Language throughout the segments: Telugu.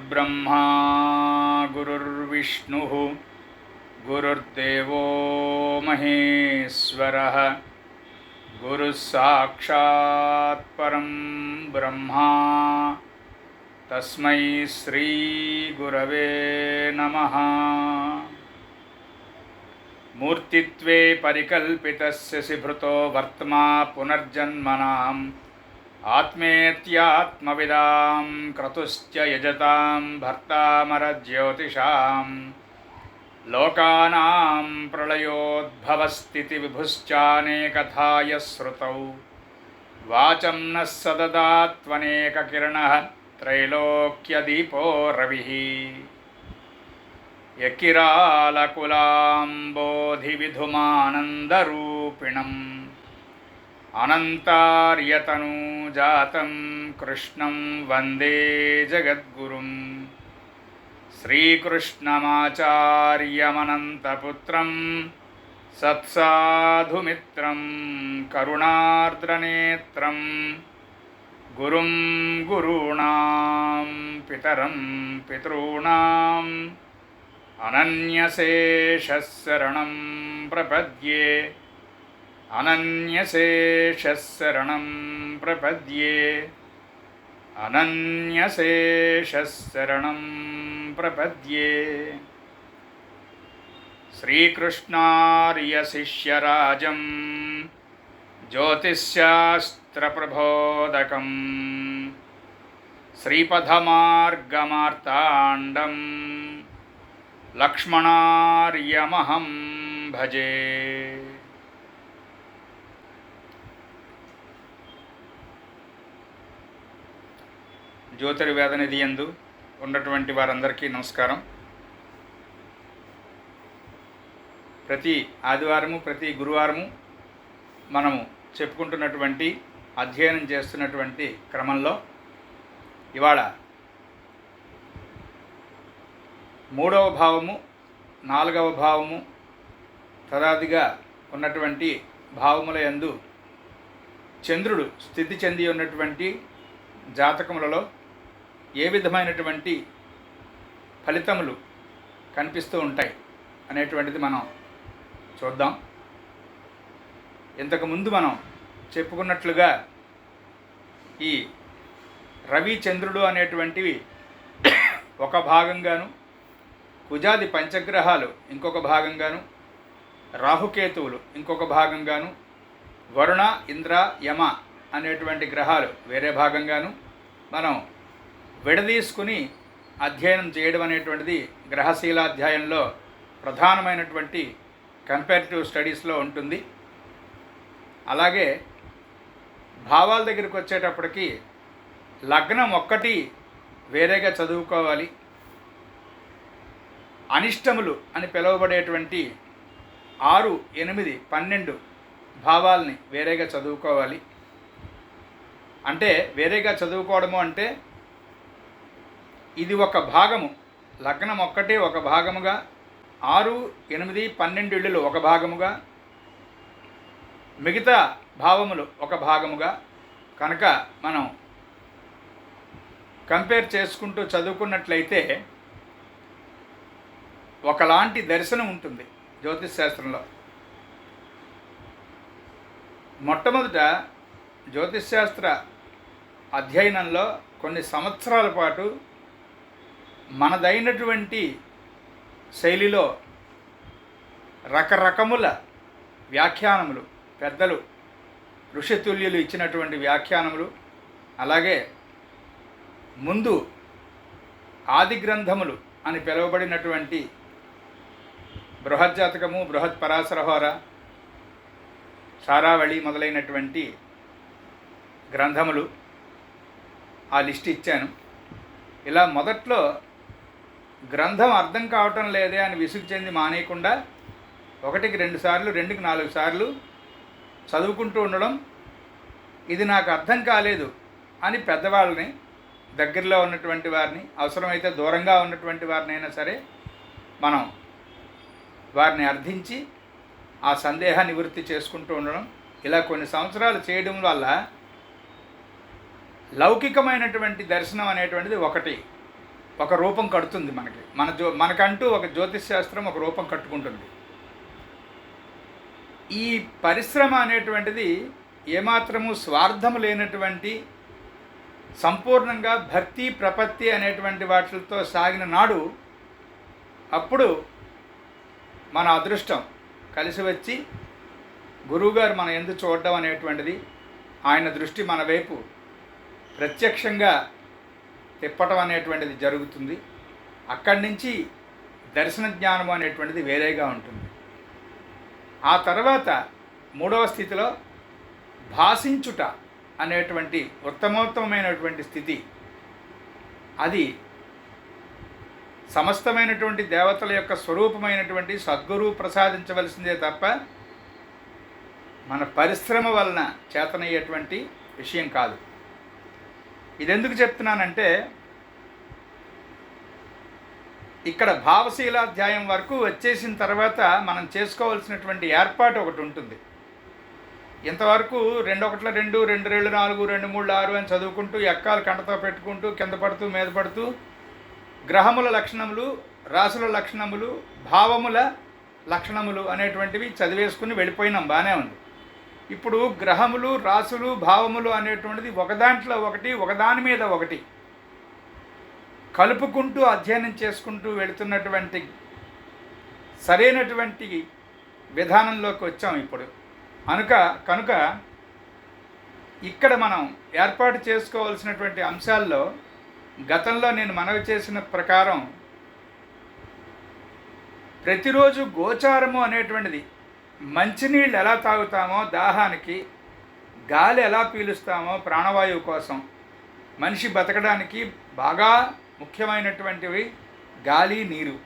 गुरुर्ब्रह्मा गुरुर्विष्णुः गुरुर्देवो महेश्वरः गुरुः साक्षात् परं ब्रह्मा तस्मै श्री गुरवे नमः। मूर्तित्वे परिकल्पितस्य सिभृतो वर्त्मा पुनर्जन्मनाम् आत्मेत्यात्मविदां क्रतुश्च यजतां भर्तामरज्योतिषां लोकानां प्रलयोद्भवस्थितिविभुश्चानेकथा यः श्रुतौ वाचं नः सददात्वनेककिरणः त्रैलोक्यदीपो रविः यकिरालकुलाम्बोधिविधुमानन्दरूपिणम् अनन्तार्यतनूजातं कृष्णं वन्दे जगद्गुरुं श्रीकृष्णमाचार्यमनन्तपुत्रं सत्साधुमित्रं करुणार्द्रनेत्रं गुरुं गुरूणां पितरं पितॄणाम् अनन्यशेषः शरणं प्रपद्ये अनन्यशेषः शरणं प्रपद्ये अनन्यशेषः शरणं प्रपद्ये। श्रीकृष्णार्यशिष्यराजं ज्योतिश्शास्त्रप्रबोधकं श्रीपथमार्गमार्ताण्डं लक्ष्मणार्यमहं भजे। జ్యోతిర్వేదనిధి యందు ఉన్నటువంటి వారందరికీ నమస్కారం. ప్రతి ఆదివారము ప్రతి గురువారము మనము చెప్పుకుంటున్నటువంటి అధ్యయనం చేస్తున్నటువంటి క్రమంలో ఇవాళ 3వ భావము 4వ భావము తదాదిగా ఉన్నటువంటి భావముల యందు చంద్రుడు స్థితి చెంది ఉన్నటువంటి జాతకములలో ఏ విధమైనటువంటి ఫలితములు కనిపిస్తూ ఉంటాయి అనేటువంటిది మనం చూద్దాం. ఇంతకుముందు మనం చెప్పుకున్నట్లుగా ఈ రవి చంద్రుడు అనేటువంటివి ఒక భాగంగాను, కుజాది పంచగ్రహాలు ఇంకొక భాగంగాను, రాహుకేతువులు ఇంకొక భాగంగాను, వరుణ ఇంద్ర యమ అనేటువంటి గ్రహాలు వేరే భాగంగాను మనం విడదీసుకుని అధ్యయనం చేయడం అనేటువంటిది గ్రహశీలాధ్యాయంలో ప్రధానమైనటువంటి కంపారిటివ్ స్టడీస్లో ఉంటుంది. అలాగే భావాల దగ్గరికి వచ్చేటప్పటికి లగ్నం ఒక్కటి వేరేగా చదువుకోవాలి, అనిష్టములు అని పిలువబడేటువంటి 6, 8, 12 భావాల్ని వేరేగా చదువుకోవాలి. అంటే వేరేగా చదువుకోవడము అంటే ఇది ఒక భాగము, లగ్నం ఒక్కటే ఒక భాగముగా, 6, 8, 12 ఇళ్ళు ఒక భాగముగా, మిగతా భావములు ఒక భాగముగా కనుక మనం కంపేర్ చేసుకుంటూ చదువుకున్నట్లయితే ఒకలాంటి దర్శనం ఉంటుంది జ్యోతిష్ శాస్త్రంలో. మొట్టమొదట జ్యోతిష్ శాస్త్ర అధ్యయనంలో కొన్ని సంవత్సరాల పాటు మనదైనటువంటి శైలిలో రకరకముల వ్యాఖ్యానములు, పెద్దలు ఋషితుల్యులు ఇచ్చినటువంటి వ్యాఖ్యానములు, అలాగే ముందు ఆది గ్రంథములు అని పిలువబడినటువంటి బృహజ్జాతకము, బృహత్ పరాశరహోర, సారావళి మొదలైనటువంటి గ్రంథములు ఆ లిస్ట్ ఇచ్చాను. ఇలా మొదట్లో గ్రంథం అర్థం కావటం లేదే అని విసుగు చెంది మానేయకుండా 1కి 2 సార్లు 2కి 4 సార్లు చదువుకుంటూ ఉండడం, ఇది నాకు అర్థం కాలేదు అని పెద్దవాళ్ళని, దగ్గరలో ఉన్నటువంటి వారిని, అవసరమైతే దూరంగా ఉన్నటువంటి వారినైనా సరే మనం వారిని అర్థించి ఆ సందేహ నివృత్తి చేసుకుంటూ ఉండడం, ఇలా కొన్ని సంవత్సరాలు చేయడం వల్ల లౌకికమైనటువంటి దర్శనం అనేటువంటిది ఒకటి ఒక రూపం కడుతుంది మనకి. మనకంటూ ఒక జ్యోతిష్ శాస్త్రం ఒక రూపం కట్టుకుంటుంది. ఈ పరిశ్రమ అనేటువంటిది ఏమాత్రము స్వార్థము లేనటువంటి, సంపూర్ణంగా భక్తి ప్రపత్తి అనేటువంటి వాటితో సాగిన నాడు అప్పుడు మన అదృష్టం కలిసి వచ్చి గురువుగారు మన యందు చూడడం అనేటువంటిది, ఆయన దృష్టి మన వైపు ప్రత్యక్షంగా తిప్పటం అనేటువంటిది జరుగుతుంది. అక్కడి నుంచి దర్శన జ్ఞానం అనేటువంటిది వేరేగా ఉంటుంది. ఆ తర్వాత మూడవ స్థితిలో భాషించుట అనేటువంటి ఉత్తమోత్తమైనటువంటి స్థితి. అది సమస్తమైనటువంటి దేవతల యొక్క స్వరూపమైనటువంటి సద్గురువు ప్రసాదించవలసిందే తప్ప మన పరిశ్రమ వలన చేతనయ్యేటువంటి విషయం కాదు. ఇదెందుకు చెప్తున్నానంటే, ఇక్కడ భావశీలాధ్యాయం వరకు వచ్చేసిన తర్వాత మనం చేసుకోవాల్సినటువంటి ఏర్పాటు ఒకటి ఉంటుంది. ఇంతవరకు 2 1 2 2 2 4 2 3 6 అని చదువుకుంటూ ఎక్కాలు కంటతో పెట్టుకుంటూ కింద పడుతూ మీద పడుతూ గ్రహముల లక్షణములు, రాసుల లక్షణములు, భావముల లక్షణములు అనేటువంటివి చదివేసుకుని వెళ్ళిపోయినాం, బాగానే ఉంది. ఇప్పుడు గ్రహములు, రాసులు, భావములు అనేటువంటిది ఒకదాంట్లో ఒకటి, ఒకదాని మీద ఒకటి కలుపుకుంటూ అధ్యయనం చేసుకుంటూ వెళుతున్నటువంటి సరైనటువంటి విధానంలోకి వచ్చాం ఇప్పుడు. కనుక ఇక్కడ మనం ఏర్పాటు చేసుకోవాల్సినటువంటి అంశాల్లో గతంలో నేను మనవి చేసిన ప్రకారం ప్రతిరోజు గోచారము అనేటువంటిది, మంచినీళ్ళు ఎలా తాగుతామో దాహానికి, గాలి ఎలా పీలుస్తామో ప్రాణవాయువు కోసం, మనిషి బతకడానికి బాగా ముఖ్యమైనటువంటివి గాలి, నీరు.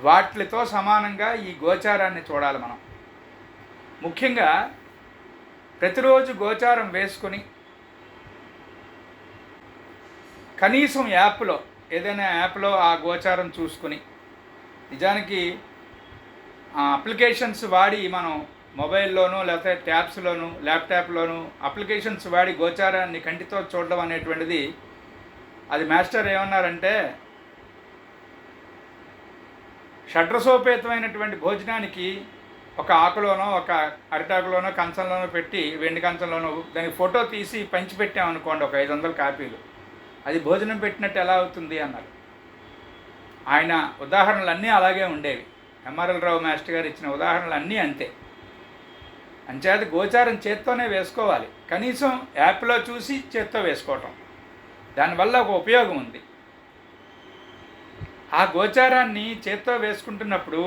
వాటితో సమానంగా ఈ గోచారాన్ని చూడాలి మనం. ముఖ్యంగా ప్రతిరోజు గోచారం వేసుకొని కనీసం ఏదైనా యాప్లో ఆ గోచారం చూసుకుని, నిజానికి అప్లికేషన్స్ వాడి మనం మొబైల్లోనూ లేకపోతే ట్యాబ్స్లోనూ ల్యాప్టాప్లోనూ అప్లికేషన్స్ వాడి గోచారాన్ని కంటితో చూడడం అనేటువంటిది, అది మాస్టర్ ఏమన్నారంటే, షడ్రసోపేతమైనటువంటి భోజనానికి ఒక ఆకులోనో ఒక అరిటాకులోనో కంచంలోనో పెట్టి, వెండి కంచంలోనో దానికి ఫోటో తీసి పంచిపెట్టామనుకోండి ఒక 500 కాపీలు, అది భోజనం పెట్టినట్టు ఎలా అవుతుంది అన్నారు. ఆయన ఉదాహరణలు అన్నీ అలాగే ఉండేవి. ఎంఆర్ఎల్ రావు మాస్టర్ గారు ఇచ్చిన ఉదాహరణలు అన్నీ అంతే. అంచేత గోచారం చేత్తోనే వేసుకోవాలి, కనీసం యాప్లో చూసి చేత్తో వేసుకోవటం, దానివల్ల ఒక ఉపయోగం ఉంది. ఆ గోచారాన్ని చేత్తో వేసుకుంటున్నప్పుడు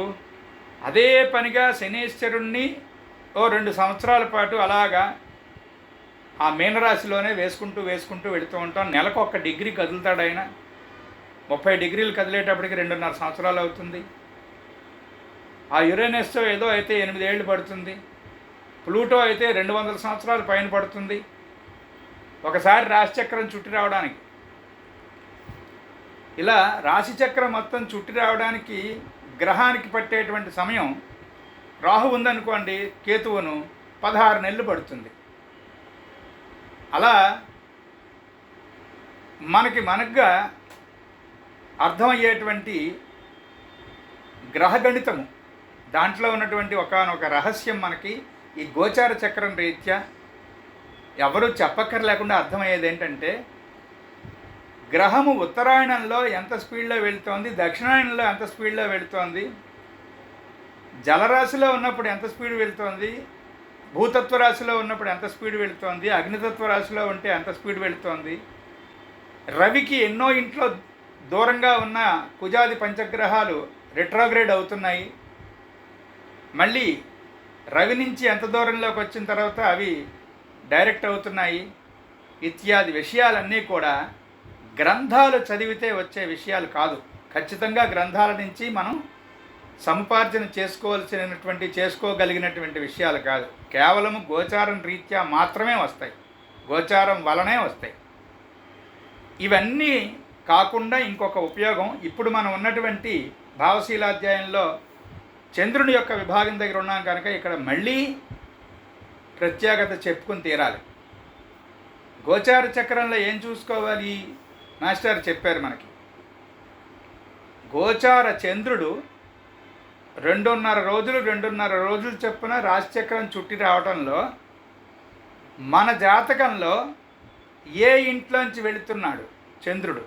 అదే పనిగా శనీశ్వరుణ్ణి 2 సంవత్సరాల పాటు అలాగా ఆ మీనరాశిలోనే వేసుకుంటూ వెళుతూ ఉంటాం. నెలకు 1 డిగ్రీ కదులుతాడు ఆయన. 30 డిగ్రీలు కదిలేటప్పటికి 2.5 సంవత్సరాలు అవుతుంది. ఆ యురేనస్ ఏదో అయితే 8 ఏళ్ళు పడుతుంది. ప్లూటో అయితే 200 సంవత్సరాలు పైన పడుతుంది ఒకసారి రాశిచక్రం చుట్టి రావడానికి. ఇలా రాశిచక్రం మొత్తం చుట్టి రావడానికి గ్రహానికి పట్టేటువంటి సమయం, రాహు ఉందనుకోండి కేతువును, 16 నెలలు పడుతుంది. అలా మనకుగా అర్థమయ్యేటువంటి గ్రహగణితము, దాంట్లో ఉన్నటువంటి ఒకానొక రహస్యం మనకి ఈ గోచార చక్రం రీత్యా ఎవరూ చెప్పక్కర్లేకుండా అర్థమయ్యేది ఏంటంటే, గ్రహము ఉత్తరాయణంలో ఎంత స్పీడ్లో వెళుతోంది, దక్షిణాయనంలో ఎంత స్పీడ్లో వెళుతోంది, జలరాశిలో ఉన్నప్పుడు ఎంత స్పీడ్ వెళుతోంది, భూతత్వ రాశిలో ఉన్నప్పుడు ఎంత స్పీడ్ వెళుతోంది, అగ్నితత్వ రాశిలో ఉంటే ఎంత స్పీడ్ వెళుతోంది, రవికి ఎన్నో ఇంట్లో దూరంగా ఉన్న కుజాది పంచగ్రహాలు రిట్రోగ్రేడ్ అవుతున్నాయి, మళ్ళీ రవి నుంచి ఎంత దూరంలోకి వచ్చిన తర్వాత అవి డైరెక్ట్ అవుతున్నాయి, ఇత్యాది విషయాలన్నీ కూడా గ్రంథాలు చదివితే వచ్చే విషయాలు కాదు. ఖచ్చితంగా గ్రంథాల నుంచి మనం సముపార్జన చేసుకోగలిగినటువంటి విషయాలు కాదు. కేవలము గోచారం రీత్యా మాత్రమే వస్తాయి, గోచారం వలనే వస్తాయి. ఇవన్నీ కాకుండా ఇంకొక ఉపయోగం, ఇప్పుడు మనం ఉన్నటువంటి భావశీలాధ్యాయంలో చంద్రుని యొక్క విభాగం దగ్గర ఉన్నాం కనుక ఇక్కడ మళ్ళీ ప్రత్యేకత చెప్పుకుని తీరాలి. గోచార చక్రంలో ఏం చూసుకోవాలి? మాస్టర్ చెప్పారు మనకి. గోచార చంద్రుడు 2.5 రోజులు చొప్పున రాశిచక్రం చుట్టి రావడంలో మన జాతకంలో ఏ ఇంట్లోంచి వెళుతున్నాడు చంద్రుడు,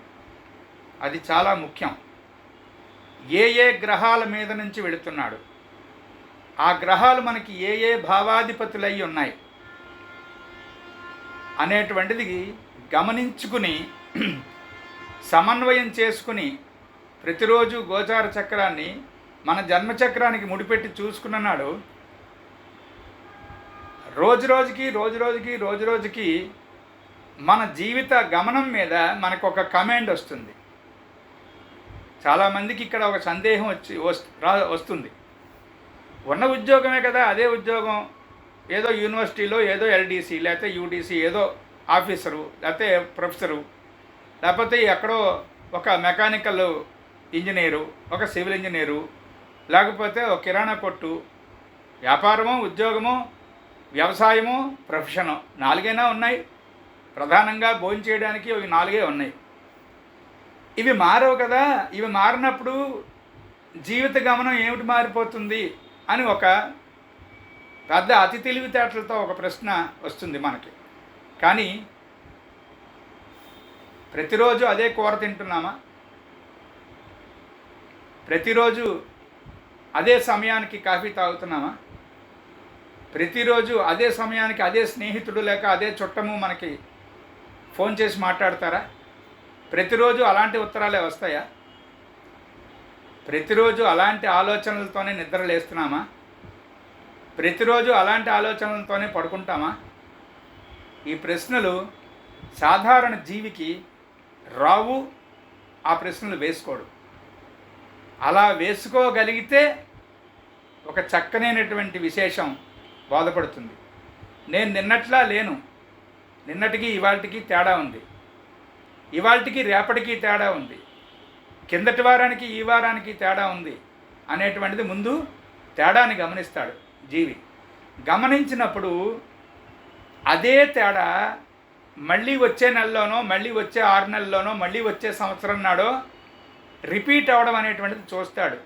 అది చాలా ముఖ్యం. ఏ ఏ గ్రహాల మీద నుంచి వెళుతున్నాడు, ఆ గ్రహాలు మనకి ఏ ఏ భావాధిపతులై ఉన్నాయి అనేటువంటిది గమనించుకుని సమన్వయం చేసుకుని ప్రతిరోజు గోచార చక్రాన్ని మన జన్మచక్రానికి ముడిపెట్టి చూసుకున్నాడు. రోజు రోజుకి మన జీవిత గమనం మీద మనకు ఒక కమాండ్ వస్తుంది. చాలామందికి ఇక్కడ ఒక సందేహం వస్తుంది. ఉన్న ఉద్యోగమే కదా, అదే ఉద్యోగం, ఏదో యూనివర్సిటీలో ఏదో ఎల్డీసీ లేకపోతే యూడీసీ ఏదో ఆఫీసరు లేకపోతే ప్రొఫెసరు లేకపోతే ఎక్కడో ఒక మెకానికల్ ఇంజనీరు, ఒక సివిల్ ఇంజనీరు, లేకపోతే ఒక కిరాణా కొట్టు, వ్యాపారమో ఉద్యోగమో వ్యవసాయమో ప్రొఫెషను, 4 ఉన్నాయి. ప్రధానంగా భోజనం చేయడానికి ఇవి 4 ఉన్నాయి. ఇవి మారవు కదా. ఇవి మారినప్పుడు జీవిత గమనం ఏమిటి మారిపోతుంది అని ఒక పెద్ద అతి తెలివితేటలతో ఒక ప్రశ్న వస్తుంది మనకి. కానీ ప్రతిరోజు అదే కూర తింటున్నామా? ప్రతిరోజు అదే సమయానికి కాఫీ తాగుతున్నామా? ప్రతిరోజు అదే సమయానికి అదే స్నేహితుడు లేక అదే చుట్టము మనకి ఫోన్ చేసి మాట్లాడతారా? ప్రతిరోజు అలాంటి ఉత్తరాలే వస్తాయా? ప్రతిరోజు అలాంటి ఆలోచనలతోనే నిద్ర లేస్తున్నామా? ప్రతిరోజు అలాంటి ఆలోచనలతోనే పడుకుంటామా? ఈ ప్రశ్నలు సాధారణ జీవికి రావు. ఆ ప్రశ్నలు వేసుకోడు. అలా వేసుకోగలిగితే ఒక చక్కనైనటువంటి విశేషం బోధపడుతుంది. నేను నిన్నట్లా లేను, నిన్నటికి ఇవాళకి తేడా ఉంది, ఇవాళకి రేపటికి తేడా ఉంది, కిందటి వారానికి ఈ వారానికి తేడా ఉంది అనేటువంటిది ముందు తేడాని గమనిస్తాడు జీవి. గమనించినప్పుడు అదే తేడా మళ్ళీ వచ్చే నెలలోనో మళ్ళీ వచ్చే 6 నెలల్లోనో మళ్ళీ వచ్చే సంవత్సరం నాడో రిపీట్ అవడం అనేటువంటిది చూస్తాడు.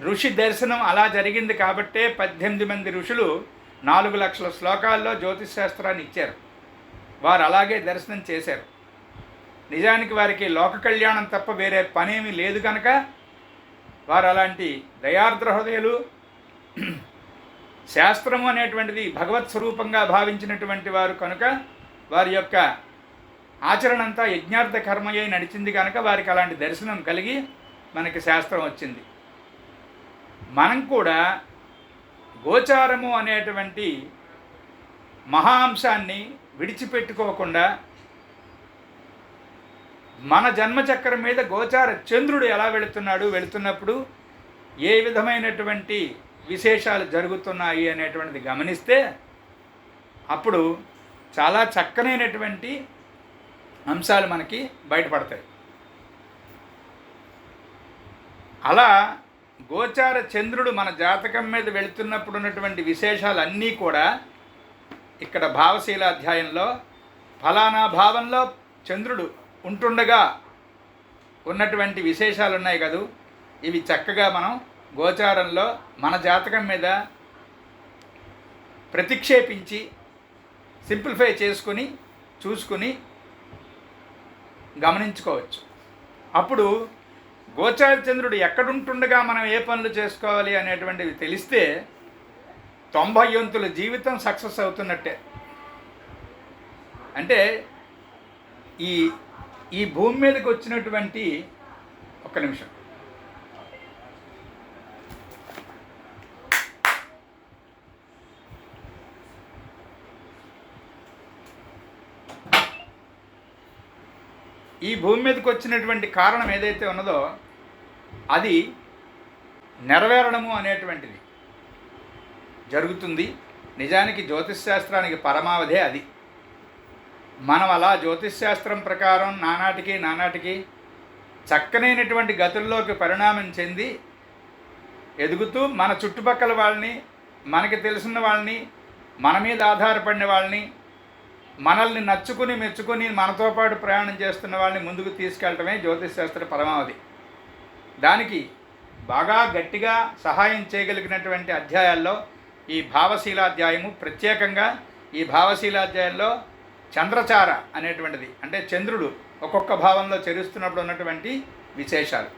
ఋషి దర్శనం అలా జరిగింది కాబట్టే 18 మంది ఋషులు 4 లక్షల శ్లోకాల్లో జ్యోతిష్ శాస్త్రాన్ని ఇచ్చారు. వారు అలాగే దర్శనం చేశారు. నిజానికి వారికి లోక కళ్యాణం తప్ప వేరే పనేమీ లేదు కనుక వారు అలాంటి దయార్ద్ర హృదయులు. శాస్త్రము అనేటువంటిది భగవత్ స్వరూపంగా భావించినటువంటి వారు కనుక వారి యొక్క ఆచరణ అంతా యజ్ఞార్థ కర్మయ్య నడిచింది కనుక వారికి అలాంటి దర్శనం కలిగి మనకి శాస్త్రం వచ్చింది. మనం కూడా గోచారము అనేటువంటి మహాంశాన్ని విడిచిపెట్టుకోకుండా మన జన్మచక్రం మీద గోచార చంద్రుడు ఎలా వెళుతున్నప్పుడు ఏ విధమైనటువంటి విశేషాలు జరుగుతున్నాయి అనేటువంటిది గమనిస్తే అప్పుడు చాలా చక్కనైనటువంటి అంశాలు మనకి బయటపడతాయి. అలా గోచార చంద్రుడు మన జాతకం మీద వెళుతున్నప్పుడు ఉన్నటువంటి విశేషాలన్నీ కూడా ఇక్కడ భావశీలాధ్యాయంలో ఫలానా భావంలో చంద్రుడు ఉంటుండగా ఉన్నటువంటి విశేషాలు ఉన్నాయి కదూ, ఇవి చక్కగా మనం గోచారంలో మన జాతకం మీద ప్రతిక్షేపించి సింప్లిఫై చేసుకుని చూసుకుని గమనించుకోవచ్చు. అప్పుడు గోచార చంద్రుడు ఎక్కడుంటుండగా మనం ఏ పనులు చేసుకోవాలి అనేటువంటివి తెలిస్తే 90 వంతుల జీవితం సక్సెస్ అవుతున్నట్టే. అంటే ఈ భూమి మీదకి వచ్చినటువంటి ఒక్క నిమిషం ఈ భూమి మీదకి వచ్చినటువంటి కారణం ఏదైతే ఉన్నదో అది నెరవేరడము అనేటువంటిది జరుగుతుంది. నిజానికి జ్యోతిష్ శాస్త్రానికి పరమావధే అది. మనం అలా జ్యోతిష్ శాస్త్రం ప్రకారం నానాటికి చక్కనైనటువంటి గతుల్లోకి పరిణామం చెంది ఎదుగుతూ మన చుట్టుపక్కల వాళ్ళని, మనకి తెలిసిన వాళ్ళని, మన మీద ఆధారపడిన వాళ్ళని మనల్ని నచ్చుకుని మెచ్చుకుని మనతో పాటు ప్రయాణం చేస్తున్న వాళ్ళని ముందుకు తీసుకెళ్ళటమే జ్యోతిష్ శాస్త్ర పరమావధి. దానికి బాగా గట్టిగా సహాయం చేయగలిగినటువంటి అధ్యాయాల్లో ఈ భావశీలాధ్యాయము, ప్రత్యేకంగా ఈ భావశీలాధ్యాయంలో చంద్రచార అనేటువంటిది, అంటే చంద్రుడు ఒక్కొక్క భావంలో చరిస్తున్నప్పుడు ఉన్నటువంటి విశేషాలు.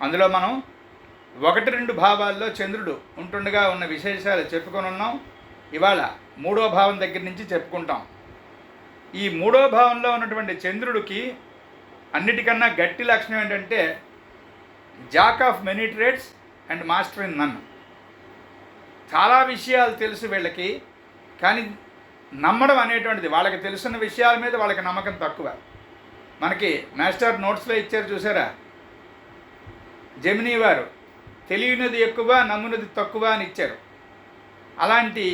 అందులో మనం 1-2 భావాల్లో చంద్రుడు ఉంటుండగా ఉన్న విశేషాలు చెప్పుకొని ఉన్నాం. ఇవాళ 3వ భావం దగ్గర నుంచి చెప్పుకుంటాం. ఈ 3వ భావంలో ఉన్నటువంటి చంద్రుడికి అన్నిటికన్నా గట్టి లక్షణం ఏంటంటే jack of many trades and master in none. చాలా విషయాలు తెలుసు వీళ్ళకి, కానీ నమ్మడం అనేటువంటిది, వాళ్ళకి తెలుసున్న విషయాల మీద వాళ్ళకి నమ్మకం తక్కువ. మనకి మాస్టర్ నోట్స్లో ఇచ్చారు చూసారా, జెమినీ వారు తెలియనిది ఎక్కువ, నమ్మునది తక్కువ అని ఇచ్చారు. అలాంటి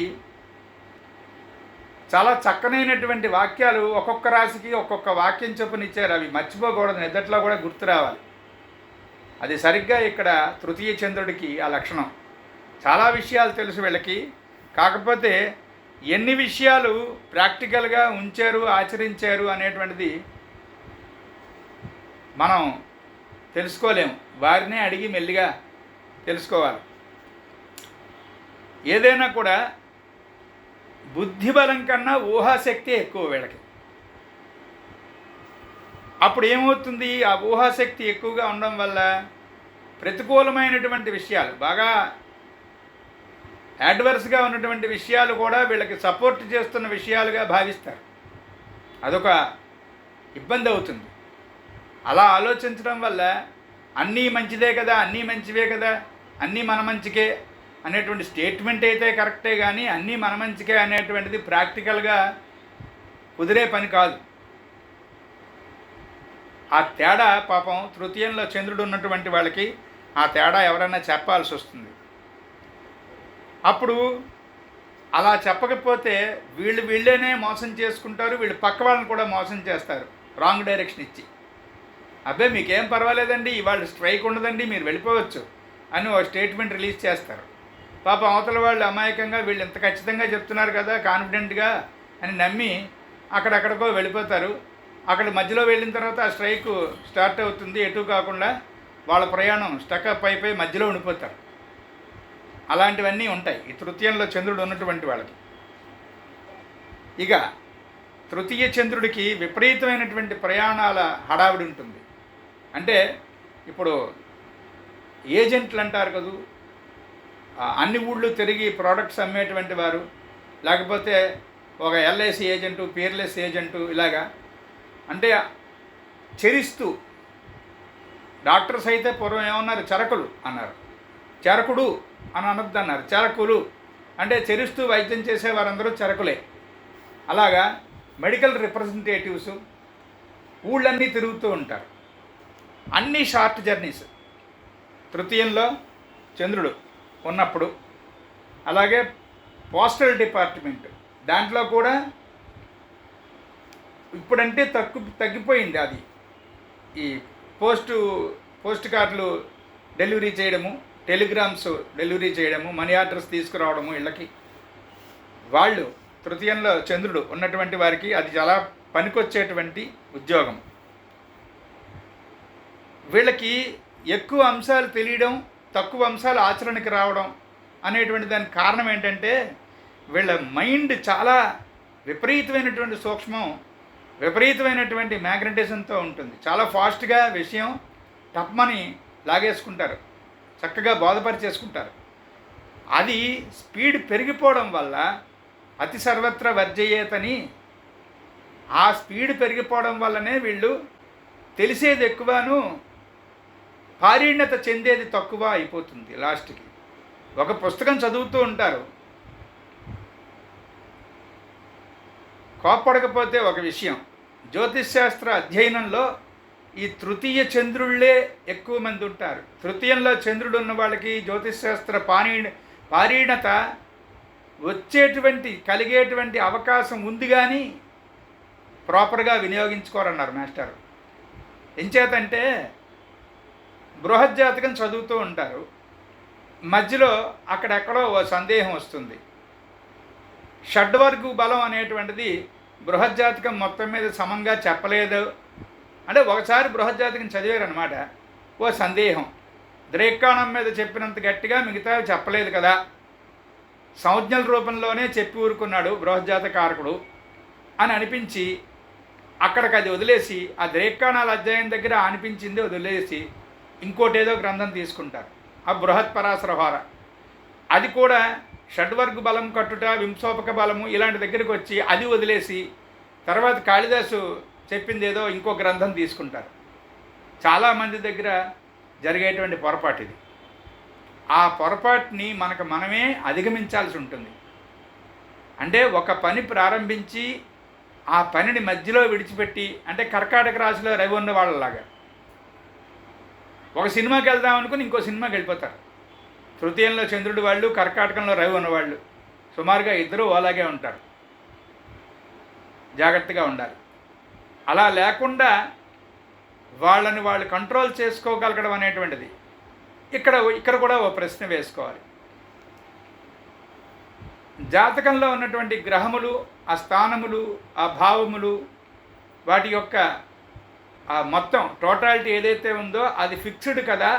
చాలా చక్కనైనటువంటి వాక్యాలు ఒక్కొక్క రాశికి ఒక్కొక్క వాక్యం చొప్పున ఇచ్చారు. అవి మర్చిపోకూడదు, నిద్రలో కూడా గుర్తు రావాలి. అది సరిగ్గా ఇక్కడ తృతీయ చంద్రుడికి ఆ లక్షణం. చాలా విషయాలు తెలుసు వీళ్ళకి, కాకపోతే ఎన్ని విషయాలు ప్రాక్టికల్గా ఉంచారు, ఆచరించారు అనేటువంటిది మనం తెలుసుకోలేము. వారినే అడిగి మెల్లిగా తెలుసుకోవాలి. ఏదైనా కూడా బుద్ధిబలం కన్నా ఊహాశక్తి ఎక్కువ వీళ్ళకి. అప్పుడు ఏమవుతుంది, ఆ ఊహాశక్తి ఎక్కువగా ఉండడం వల్ల ప్రతికూలమైనటువంటి విషయాలు, బాగా యాడ్వర్స్గా ఉన్నటువంటి విషయాలు కూడా వీళ్ళకి సపోర్ట్ చేస్తున్న విషయాలుగా భావిస్తారు. అదొక ఇబ్బంది అవుతుంది. అలా ఆలోచించడం వల్ల అన్నీ మంచిదే కదా, అన్నీ మంచివే కదా, అన్నీ మన మంచికే అనేటువంటి స్టేట్మెంట్ అయితే కరెక్టే, కానీ అన్నీ మన మంచికే అనేటువంటిది ప్రాక్టికల్గా కుదిరే పని కాదు. ఆ తేడా పాపం తృతీయంలో చంద్రుడు ఉన్నటువంటి వాళ్ళకి ఆ తేడా ఎవరైనా చెప్పాల్సి వస్తుంది. అప్పుడు అలా చెప్పకపోతే వీళ్ళేనే మోసం చేసుకుంటారు, వీళ్ళు పక్క వాళ్ళని కూడా మోసం చేస్తారు రాంగ్ డైరెక్షన్ ఇచ్చి. అబ్బే మీకేం పర్వాలేదండి, ఇవాళ స్ట్రైక్ ఉండదండి, మీరు వెళ్ళిపోవచ్చు అని ఒక స్టేట్మెంట్ రిలీజ్ చేస్తారు. పాపం అవతల వాళ్ళు అమాయకంగా వీళ్ళు ఇంత ఖచ్చితంగా చెప్తున్నారు కదా కాన్ఫిడెంట్గా అని నమ్మి అక్కడెక్కడికో వెళ్ళిపోతారు. అక్కడ మధ్యలో వెళ్ళిన తర్వాత ఆ స్ట్రైక్ స్టార్ట్ అవుతుంది, ఎటు కాకుండా వాళ్ళ ప్రయాణం స్టకప్ అయిపోయి మధ్యలో ఉండిపోతారు. అలాంటివన్నీ ఉంటాయి ఈ తృతీయంలో చంద్రుడు ఉన్నటువంటి వాళ్ళకి. ఇక తృతీయ చంద్రుడికి విపరీతమైనటువంటి ప్రయాణాల హడావిడి ఉంటుంది. అంటే ఇప్పుడు ఏజెంట్లు అంటారు కదూ, అన్ని ఊళ్ళు తిరిగి ప్రోడక్ట్స్ అమ్మేటువంటి వారు, లేకపోతే ఒక ఎల్ఐసి ఏజెంటు, పేర్లెస్ ఏజెంటు, ఇలాగా అంటే చెరిస్తూ, డాక్టర్స్ అయితే పూర్వం ఏమన్నారు, చరకులు అన్నారు, చరకుడు అని అనొద్దు అన్నారు, చరకులు అంటే చెరిస్తూ వైద్యం చేసే వారందరూ చరకులే. అలాగా మెడికల్ రిప్రజెంటేటివ్స్ ఊళ్ళన్నీ తిరుగుతూ ఉంటారు. అన్నీ షార్ట్ జర్నీస్ తృతీయంలో చంద్రుడు ఉన్నప్పుడు. అలాగే పోస్టల్ డిపార్ట్మెంట్, దాంట్లో కూడా ఇప్పుడంటే తగ్గిపోయింది. అది ఈ పోస్ట్ కార్డులు డెలివరీ చేయడము, టెలిగ్రామ్స్ డెలివరీ చేయడము, మనీ ఆర్డర్స్ తీసుకురావడము ఇళ్ళకి, వాళ్ళు తృతీయంలో చంద్రుడు ఉన్నటువంటి వారికి అది చాలా పనికొచ్చేటువంటి ఉద్యోగం. వీళ్ళకి ఎక్కువ అంశాలు తెలియడం, తక్కువ అంశాలు ఆచరణకి రావడం అనేటువంటి దానికి కారణం ఏంటంటే వీళ్ళ మైండ్ చాలా విపరీతమైనటువంటి సూక్ష్మం, విపరీతమైనటువంటి మ్యాగ్నెటిజంతో ఉంటుంది. చాలా ఫాస్ట్గా విషయం టప్మని లాగేసుకుంటారు, చక్కగా బోధపరిచేసుకుంటారు. అది స్పీడ్ పెరిగిపోవడం వల్ల అతి సర్వత్ర వర్జయేతని, ఆ స్పీడ్ పెరిగిపోవడం వల్లనే వీళ్ళు తెలిసేది ఎక్కువను, పారీణ్యత చెందేది తక్కువ అయిపోతుంది. లాస్ట్కి ఒక పుస్తకం చదువుతూ ఉంటారు, కోప్పడకపోతే ఒక విషయం. జ్యోతిష్ శాస్త్ర అధ్యయనంలో ఈ తృతీయ చంద్రుళ్ళే ఎక్కువ మంది ఉంటారు. తృతీయంలో చంద్రుడు ఉన్న వాళ్ళకి జ్యోతిష్ శాస్త్ర పారీణత కలిగేటువంటి అవకాశం ఉంది, కానీ ప్రాపర్గా వినియోగించుకోరన్నారు మాస్టర్. ఎంచేతంటే బృహజ్జాతకం చదువుతూ ఉంటారు, మధ్యలో అక్కడెక్కడో ఓ సందేహం వస్తుంది. షడ్వర్గు బలం అనేటువంటిది బృహజ్జాతకం మొత్తం మీద సమంగా చెప్పలేదు అంటే ఒకసారి బృహజ్జాతకం చదివారనమాట. ఓ సందేహం, ద్రేక్కాణం మీద చెప్పినంత గట్టిగా మిగతా చెప్పలేదు కదా, సంజ్ఞల రూపంలోనే చెప్పి ఊరుకున్నాడు బృహజ్జాతకారకుడు అని అనిపించి అక్కడికి అది వదిలేసి ఆ ద్రేక్కాణాల అధ్యాయం దగ్గర అనిపించింది వదిలేసి ఇంకోటేదో గ్రంథం తీసుకుంటారు, ఆ బృహత్ పరాశర హోర. అది కూడా షడ్వర్గ బలం కట్టుట, వింశోపక బలము ఇలాంటి దగ్గరికి వచ్చి అది వదిలేసి తర్వాత కాళిదాసు చెప్పింది ఏదో ఇంకో గ్రంథం తీసుకుంటారు. చాలామంది దగ్గర జరిగేటువంటి పొరపాటు ఇది. ఆ పొరపాటుని మనమే అధిగమించాల్సి ఉంటుంది. అంటే ఒక పని ప్రారంభించి ఆ పనిని మధ్యలో విడిచిపెట్టి, అంటే కర్కాటక రాశిలో రవి ఉన్న వాళ్ళలాగా ఒక సినిమాకి వెళ్దాం అనుకుని ఇంకో సినిమాకి వెళ్ళిపోతారు. తృతీయంలో చంద్రుడి వాళ్ళు, కర్కాటకంలో రవి ఉన్నవాళ్ళు సుమారుగా ఇద్దరు అలాగే ఉంటారు. జాగ్రత్తగా ఉండాలి. అలా లేకుండా వాళ్ళని వాళ్ళు కంట్రోల్ చేసుకోగలగడం అనేటువంటిది ఇక్కడ కూడా ఓ ప్రశ్న వేసుకోవాలి. జాతకంలో ఉన్నటువంటి గ్రహములు, ఆ స్థానములు, ఆ భావములు, వాటి యొక్క ఆ మొత్తం టోటాలిటీ ఏదైతే ఉందో అది ఫిక్స్డ్ కదా.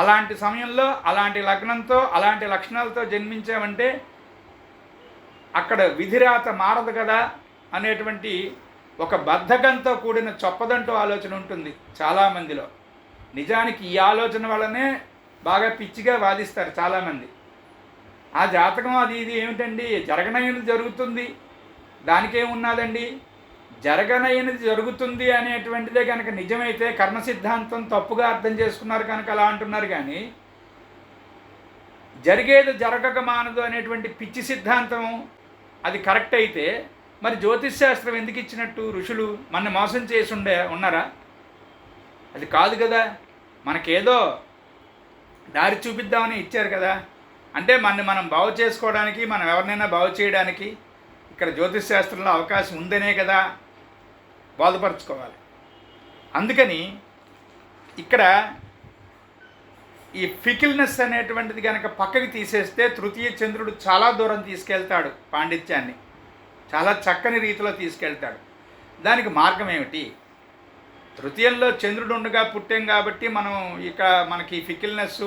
అలాంటి సమయంలో అలాంటి లగ్నంతో అలాంటి లక్షణాలతో జన్మించామంటే అక్కడ విధిరాత మారదు కదా అనేటువంటి ఒక బద్ధకంతో కూడిన చొప్పదంటూ ఆలోచన ఉంటుంది చాలామందిలో. నిజానికి ఈ ఆలోచన వల్లనే బాగా పిచ్చిగా వాదిస్తారు చాలామంది. ఆ జాతకం అది ఇది ఏమిటండి, జరగనయ్యది జరుగుతుంది, దానికేమున్నదండి, జరగనయ్యది జరుగుతుంది అనేటువంటిదే కనుక నిజమైతే కర్మ సిద్ధాంతం తప్పుగా అర్థం చేసుకున్నారు కనుక అలా అంటున్నారు. కానీ జరిగేది జరగక మానదు అనేటువంటి పిచ్చి సిద్ధాంతం అది కరెక్ట్ అయితే మరి జ్యోతిష్ శాస్త్రం ఎందుకు ఇచ్చినట్టు? ఋషులు మన మోసం చేసి ఉన్నారా? అది కాదు కదా, మనకేదో దారి చూపిద్దామని ఇచ్చారు కదా. అంటే మనం బాగు చేసుకోవడానికి, మనం ఎవరినైనా బాగు చేయడానికి ఇక్కడ జ్యోతిష్ శాస్త్రంలో అవకాశం ఉందనే కదా బాధపరచుకోవాలి. అందుకని ఇక్కడ ఈ ఫికిల్నెస్ అనేటువంటిది కనుక పక్కకి తీసేస్తే తృతీయ చంద్రుడు చాలా దూరం తీసుకెళ్తాడు, పాండిత్యాన్ని చాలా చక్కని రీతిలో తీసుకెళ్తాడు. దానికి మార్గం ఏమిటి? తృతీయంలో చంద్రుడు ఉండగా పుట్టాం కాబట్టి మనం మనకి ఫికిల్నెస్,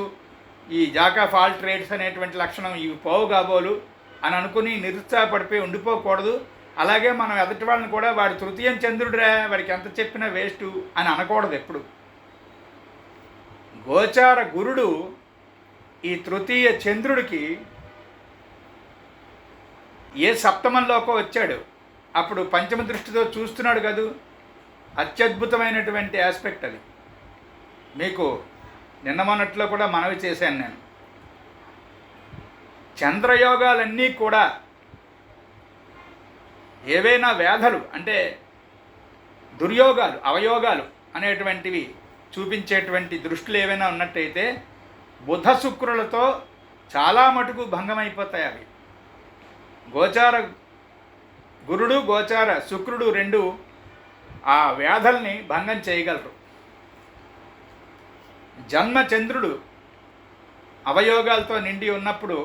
ఈ జాక్ ఆఫ్ ఆల్ ట్రేడ్స్ అనేటువంటి లక్షణం ఇవి పోవు కాబోలు అని అనుకుని నిరుత్సాహపడిపోయి ఉండిపోకూడదు. అలాగే మనం ఎదుటి వాళ్ళని కూడా వాడి తృతీయం చంద్రుడురా, వాడికి ఎంత చెప్పినా వేస్టు అని అనకూడదు ఎప్పుడు. గోచార గురుడు ఈ తృతీయ చంద్రుడికి ఏ సప్తమంలోకి వచ్చాడు, అప్పుడు పంచమ దృష్టితో చూస్తున్నాడు కదూ. అత్యద్భుతమైనటువంటి ఆస్పెక్ట్ అది. మీకు నిన్న మొన్నట్లో కూడా మనవి చేశాను నేను. చంద్రయోగాలన్నీ కూడా ఏవైనా వ్యాధులు అంటే దుర్యోగాలు, అవయోగాలు అనేటువంటివి చూపించేటువంటి దృష్టిలు ఏవైనా ఉన్నట్టయితే బుధ శుక్రులతో చాలా మటుకు భంగమైపోతాయి అవి. గోచార గురుడు, గోచార శుక్రుడు రెండు ఆ వ్యాధుల్ని భంగం చేయగలరు. జన్మ చంద్రుడు అవయోగాలతో నిండి ఉన్నప్పుడు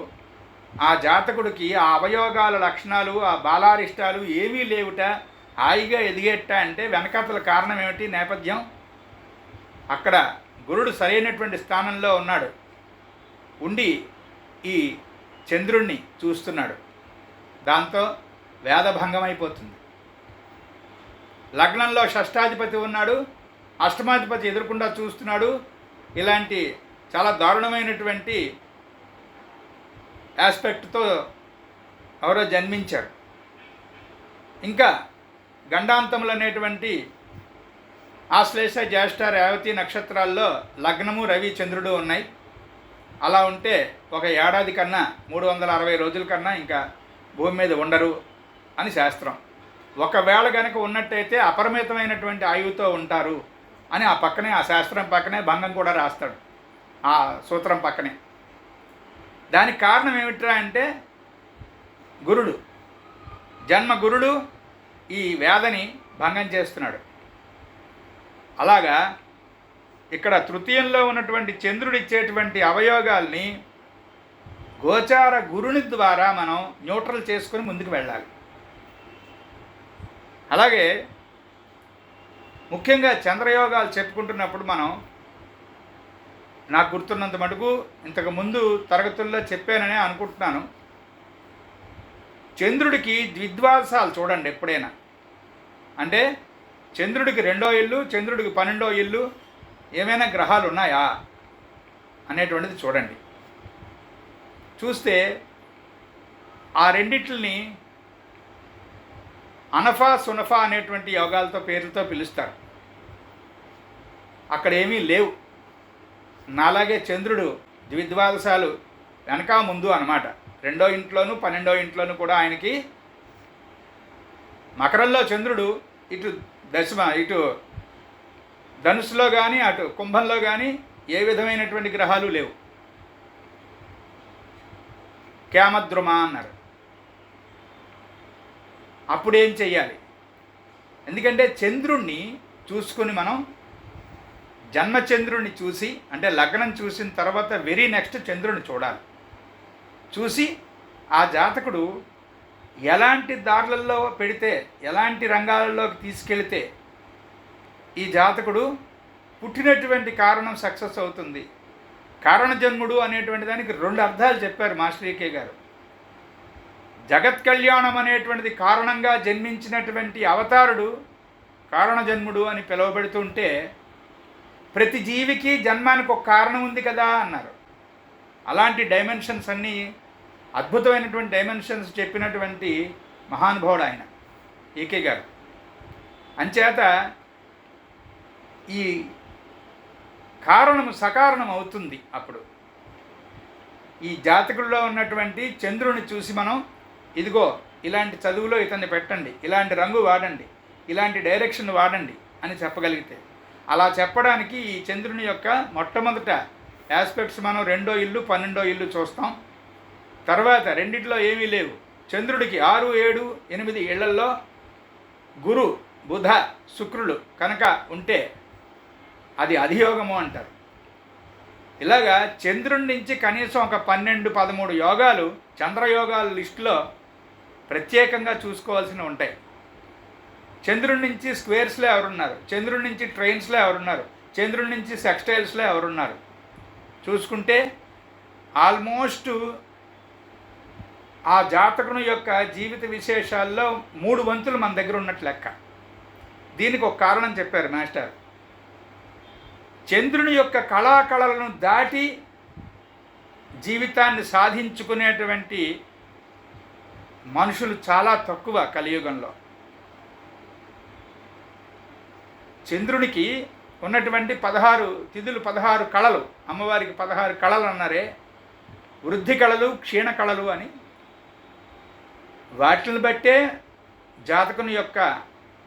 ఆ జాతకుడికి ఆ అవయోగాల లక్షణాలు, ఆ బాలారిష్టాలు ఏమీ లేవుట, హాయిగా ఎదిగేట. అంటే వెనకాతల కారణం ఏమిటి, నేపథ్యం? అక్కడ గురుడు సరైనటువంటి స్థానంలో ఉన్నాడు, ఉండి ఈ చంద్రుణ్ణి చూస్తున్నాడు. దాంతో వేదభంగం అయిపోతుంది. లగ్నంలో షష్టాధిపతి ఉన్నాడు, అష్టమాధిపతి ఎదురుకుండా చూస్తున్నాడు. ఇలాంటి చాలా దారుణమైనటువంటి ఆస్పెక్ట్తో ఎవరో జన్మించారు. ఇంకా గండాంతములు అనేటువంటి ఆశ్లేష, జ్యేష్ఠ, రేవతి నక్షత్రాల్లో లగ్నము, రవి, చంద్రుడు ఉన్నాయి. అలా ఉంటే ఒక ఏడాది కన్నా 360 రోజుల కన్నా ఇంకా భూమి మీద ఉండరు అని శాస్త్రం. ఒకవేళ కనుక ఉన్నట్టయితే అపరిమితమైనటువంటి ఆయువుతో ఉంటారు అని ఆ పక్కనే, ఆ శాస్త్రం పక్కనే భంగం కూడా రాస్తాడు, ఆ సూత్రం పక్కనే. దానికి కారణం ఏమిట్రా అంటే గురుడు, జన్మ గురుడు ఈ వేదని భంగం చేస్తున్నాడు. అలాగా ఇక్కడ తృతీయంలో ఉన్నటువంటి చంద్రుడు ఇచ్చేటువంటి అవయోగాల్ని గోచార గురుని ద్వారా మనం న్యూట్రల్ చేసుకొని ముందుకు వెళ్ళాలి. అలాగే ముఖ్యంగా చంద్రయోగాలు చెప్పుకుంటున్నప్పుడు మనం, నాకు గుర్తున్నంత మటుకు ఇంతకుముందు తరగతుల్లో చెప్పాననే అనుకుంటున్నాను, చంద్రుడికి ద్విద్వాదశాలు చూడండి ఎప్పుడైనా. అంటే చంద్రుడికి 2వ ఇల్లు, చంద్రుడికి 12వ ఇల్లు ఏమైనా గ్రహాలు ఉన్నాయా అనేటువంటిది చూడండి. చూస్తే ఆ రెండిట్లని అనఫా సునఫా అనేటువంటి యోగాలతో పేర్లతో పిలుస్తారు. అక్కడ ఏమీ లేవు. నాలాగే చంద్రుడు ద్విద్వాదశాలు వెనక ముందు అన్నమాట. 2వ ఇంట్లోనూ 12వ ఇంట్లోనూ కూడా ఆయనకి మకరంలో చంద్రుడు ఇటు ఇటు ధనుసులో కానీ అటు కుంభంలో కానీ ఏ విధమైనటువంటి గ్రహాలు లేవు. క్యామద్రుమ అన్నారు. అప్పుడేం చెయ్యాలి? ఎందుకంటే చంద్రుణ్ణి చూసుకుని మనం జన్మచంద్రుడిని చూసి, అంటే లగ్నం చూసిన తర్వాత వెరీ నెక్స్ట్ చంద్రుడిని చూడాలి. చూసి ఆ జాతకుడు ఎలాంటి దారులలో పెడితే, ఎలాంటి రంగాలలోకి తీసుకెళితే ఈ జాతకుడు పుట్టినటువంటి కారణం సక్సెస్ అవుతుంది. కారణజన్ముడు అనేటువంటి దానికి 2 అర్థాలు చెప్పారు మాస్టర్ ఈకే గారు. జగత్ కళ్యాణం అనేటువంటిది కారణంగా జన్మించినటువంటి అవతారుడు కారణజన్ముడు అని పిలువబడుతుంటే, ప్రతి జీవికి జన్మానికి ఒక కారణం ఉంది కదా అన్నారు. అలాంటి డైమెన్షన్స్ అన్నీ, అద్భుతమైనటువంటి డైమెన్షన్స్ చెప్పినటువంటి మహానుభావుడు ఆయన ఈకే గారు. అంచేత ఈ కారణము సకారణం అవుతుంది. అప్పుడు ఈ జాతకుల్లో ఉన్నటువంటి చంద్రుని చూసి మనం, ఇదిగో ఇలాంటి చదువులో ఇతన్ని పెట్టండి, ఇలాంటి రంగు వాడండి, ఇలాంటి డైరెక్షన్ వాడండి అని చెప్పగలిగితే, అలా చెప్పడానికి ఈ చంద్రుని యొక్క మొట్టమొదట ఆస్పెక్ట్స్ మనం 2వ ఇల్లు 12వ ఇల్లు చూస్తాం. తర్వాత రెండిట్లో ఏమీ లేవు. చంద్రుడికి 6, 7, 8 ఇళ్లల్లో గురు, బుధ, శుక్రులు కనుక ఉంటే అది అధియోగము అంటారు. ఇలాగా చంద్రుడి నుంచి కనీసం ఒక 12, 13 యోగాలు చంద్రయోగాల లిస్టులో ప్రత్యేకంగా చూసుకోవాల్సినవి ఉంటాయి. చంద్రుడి నుంచి స్క్వేర్స్లో ఎవరున్నారు, చంద్రుడి నుంచి ట్రైన్స్లో ఎవరున్నారు, చంద్రుడి నుంచి సెక్స్టైల్స్లో ఎవరున్నారు చూసుకుంటే ఆల్మోస్ట్ ఆ జాతకుని యొక్క జీవిత విశేషాల్లో 3 వంతులు మన దగ్గర ఉన్నట్లు లెక్క. దీనికి ఒక కారణం చెప్పారు మాస్టర్. చంద్రుని యొక్క కళాకళలను దాటి జీవితాన్ని సాధించుకునేటువంటి మనుషులు చాలా తక్కువ కలియుగంలో. చంద్రునికి ఉన్నటువంటి 16 తిథులు, 16 కళలు, అమ్మవారికి 16 కళలు అన్నారే, వృద్ధి కళలు, క్షీణ కళలు అని. వాటిని బట్టే జాతకుని యొక్క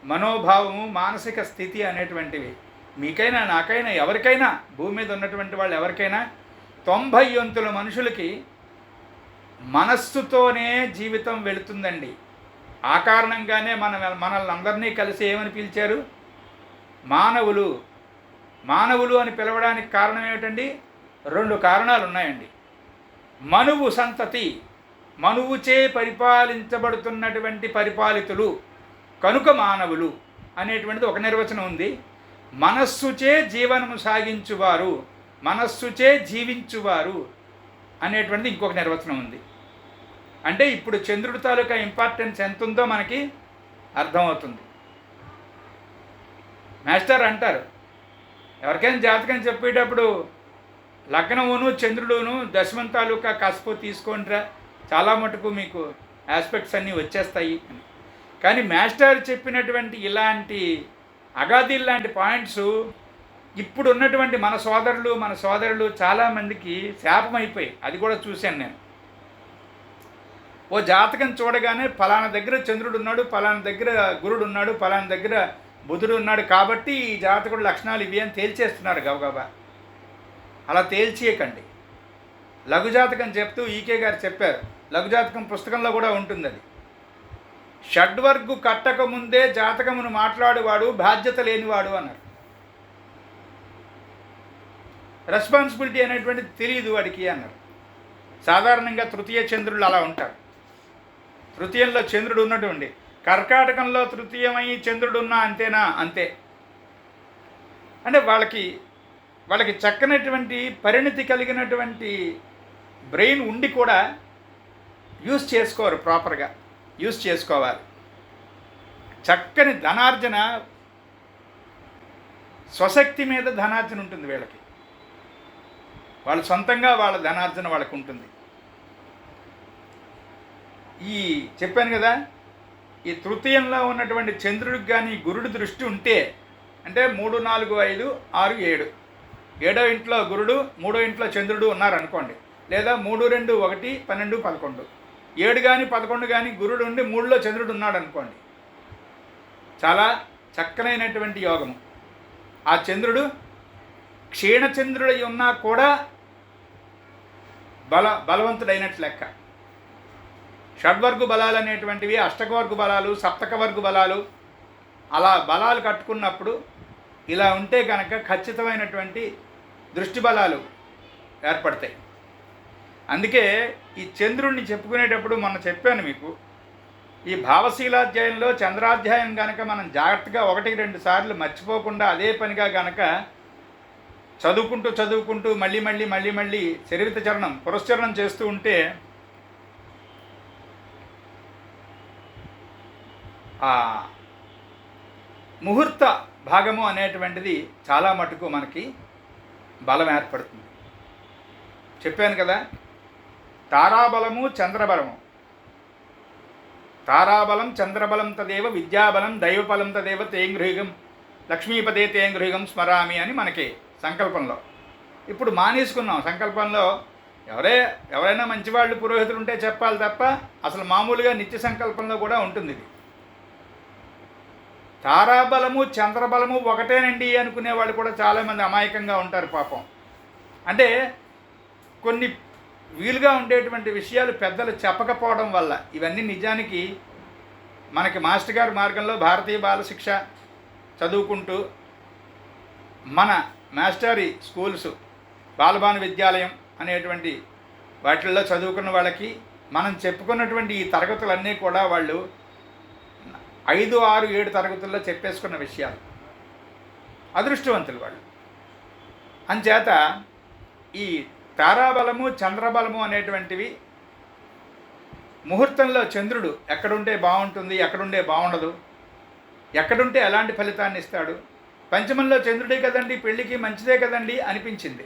మనోభావము, మానసిక స్థితి అనేటువంటివి మీకైనా నాకైనా ఎవరికైనా, భూమి మీద ఉన్నటువంటి వాళ్ళు ఎవరికైనా 90 వంతుల మనుషులకి మనస్సుతోనే జీవితం వెళుతుందండి. ఆ కారణంగానే మనల్ని అందరినీ కలిసి ఏమని పిలిచారు? మానవులు. మానవులు అని పిలవడానికి కారణం ఏమిటండి? 2 కారణాలు ఉన్నాయండి. మనువు సంతతి, మనువుచే పరిపాలించబడుతున్నటువంటి పరిపాలితులు కనుక మానవులు అనేటువంటిది ఒక నిర్వచనం ఉంది. మనస్సుచే జీవనము సాగించువారు, మనస్సుచే జీవించువారు అనేటువంటిది ఇంకొక నిర్వచనం ఉంది. అంటే ఇప్పుడు చంద్రుడి తాలూకా ఇంపార్టెన్స్ ఎంత ఉందో మనకి అర్థమవుతుంది. మాస్టర్ అంటారు, ఎవరికైనా జాతకం చెప్పేటప్పుడు లగ్నమును చంద్రుడును దశమం తాలూకా కసపు తీసుకుంటారా, చాలా మటుకు మీకు ఆస్పెక్ట్స్ అన్నీ వచ్చేస్తాయి అని. కానీ మాస్టర్ చెప్పినటువంటి ఇలాంటి అగాధీలు లాంటి పాయింట్స్ ఇప్పుడు ఉన్నటువంటి మన సోదరులు చాలామందికి శాపమైపోయి, అది కూడా చూశాను నేను. ఓ జాతకం చూడగానే ఫలానా దగ్గర చంద్రుడు ఉన్నాడు, ఫలానా దగ్గర గురుడు ఉన్నాడు, ఫలానా దగ్గర బుధుడు ఉన్నాడు కాబట్టి ఈ జాతకుడు లక్షణాలు ఇవి అని తేల్చేస్తున్నారు గబగబా. అలా తేల్చేయకండి. లఘుజాతకం చెప్తూ ఈకే గారు చెప్పారు, లఘుజాతకం పుస్తకంలో కూడా ఉంటుంది అది. షడ్వర్గు కట్టక ముందే జాతకమును మాట్లాడేవాడు బాధ్యత లేనివాడు అన్నారు. రెస్పాన్సిబిలిటీ అనేటువంటిది తెలియదు వాడికి అన్నారు. సాధారణంగా తృతీయ చంద్రులు అలా ఉంటారు. తృతీయంలో చంద్రుడు ఉన్నటువంటి కర్కాటకంలో తృతీయమై చంద్రుడున్నా అంతేనా? అంతే. అంటే వాళ్ళకి చక్కనటువంటి పరిణతి కలిగినటువంటి బ్రెయిన్ ఉండి కూడా యూజ్ చేసుకోరు, ప్రాపర్గా యూజ్ చేసుకోవాలి. చక్కని ధనార్జన, స్వశక్తి మీద ధనార్జన ఉంటుంది వీళ్ళకి. వాళ్ళ సొంతంగా వాళ్ళ ధనార్జన వాళ్ళకు ఉంటుంది. ఈ చెప్పాను కదా, ఈ తృతీయంలో ఉన్నటువంటి చంద్రుడికి కానీ గురుడి దృష్టి ఉంటే, అంటే 3, 4, 5, 6, 7, 7వ ఇంట్లో గురుడు, 3వ ఇంట్లో చంద్రుడు ఉన్నారనుకోండి, లేదా 3, 2, 1, 12, 11, 7 కానీ 11 కానీ గురుడు ఉండి 3లో చంద్రుడు ఉన్నాడు అనుకోండి, చాలా చక్కనైనటువంటి యోగము. ఆ చంద్రుడు క్షీణచంద్రుడై ఉన్నా కూడా బలవంతుడైనట్లు లెక్క. షడ్వర్గు బలాలు అనేటువంటివి, అష్టకవర్గు బలాలు, సప్తకవర్గు బలాలు, అలా బలాలు కట్టుకున్నప్పుడు ఇలా ఉంటే కనుక ఖచ్చితమైనటువంటి దృష్టి బలాలు ఏర్పడతాయి. అందుకే ఈ చంద్రుడిని చెప్పుకునేటప్పుడు మొన్న చెప్పాను మీకు, ఈ భావశీలాధ్యాయంలో చంద్రాధ్యాయం కనుక మనం జాగ్రత్తగా 1-2 సార్లు మర్చిపోకుండా అదే పనిగా కనుక చదువుకుంటూ మళ్ళీ చరివిత చరణం, పురస్చరణం చేస్తూ ఉంటే ఆ ముహూర్త భాగము అనేటువంటిది చాలా మటుకు మనకి బలం ఏర్పడుతుంది. చెప్పాను కదా, తారాబలము చంద్రబలము. తారాబలం చంద్రబలం తదేవ విద్యాబలం దైవబలం తదేవ తేంగృహిగం లక్ష్మీపదే తేంగృహిగం స్మరామి అని మనకి సంకల్పంలో. ఇప్పుడు మానేసుకున్నాం సంకల్పంలో. ఎవరైనా మంచివాళ్ళు పురోహితులు ఉంటే చెప్పాలి తప్ప అసలు మామూలుగా నిత్య సంకల్పంలో కూడా ఉంటుంది ఇది. తారాబలము చంద్రబలము ఒకటేనండి అనుకునే వాళ్ళు కూడా చాలామంది అమాయకంగా ఉంటారు పాపం. అంటే కొన్ని వీలుగా ఉండేటువంటి విషయాలు పెద్దలు చెప్పకపోవడం వల్ల ఇవన్నీ నిజానికి మనకి మాస్టర్ గారి మార్గంలో భారతీయ బాలశిక్ష చదువుకుంటూ మన మాస్టరీ స్కూల్స్, బాలబాను విద్యాలయం అనేటువంటి వాటిల్లో చదువుకున్న వాళ్ళకి మనం చెప్పుకున్నటువంటి ఈ తరగతులన్నీ కూడా వాళ్ళు 5, 6, 7 తరగతుల్లో చెప్పేసుకున్న విషయాలు. అదృష్టవంతులు వాళ్ళు. అంచేత ఈ తారాబలము చంద్రబలము అనేటువంటివి ముహూర్తంలో చంద్రుడు ఎక్కడుంటే బాగుంటుంది, ఎక్కడుంటే బాగుండదు, ఎక్కడుంటే ఎలాంటి ఫలితాన్ని ఇస్తాడు. పంచమంలో చంద్రుడే కదండి, పెళ్ళికి మంచిదే కదండి అనిపించింది.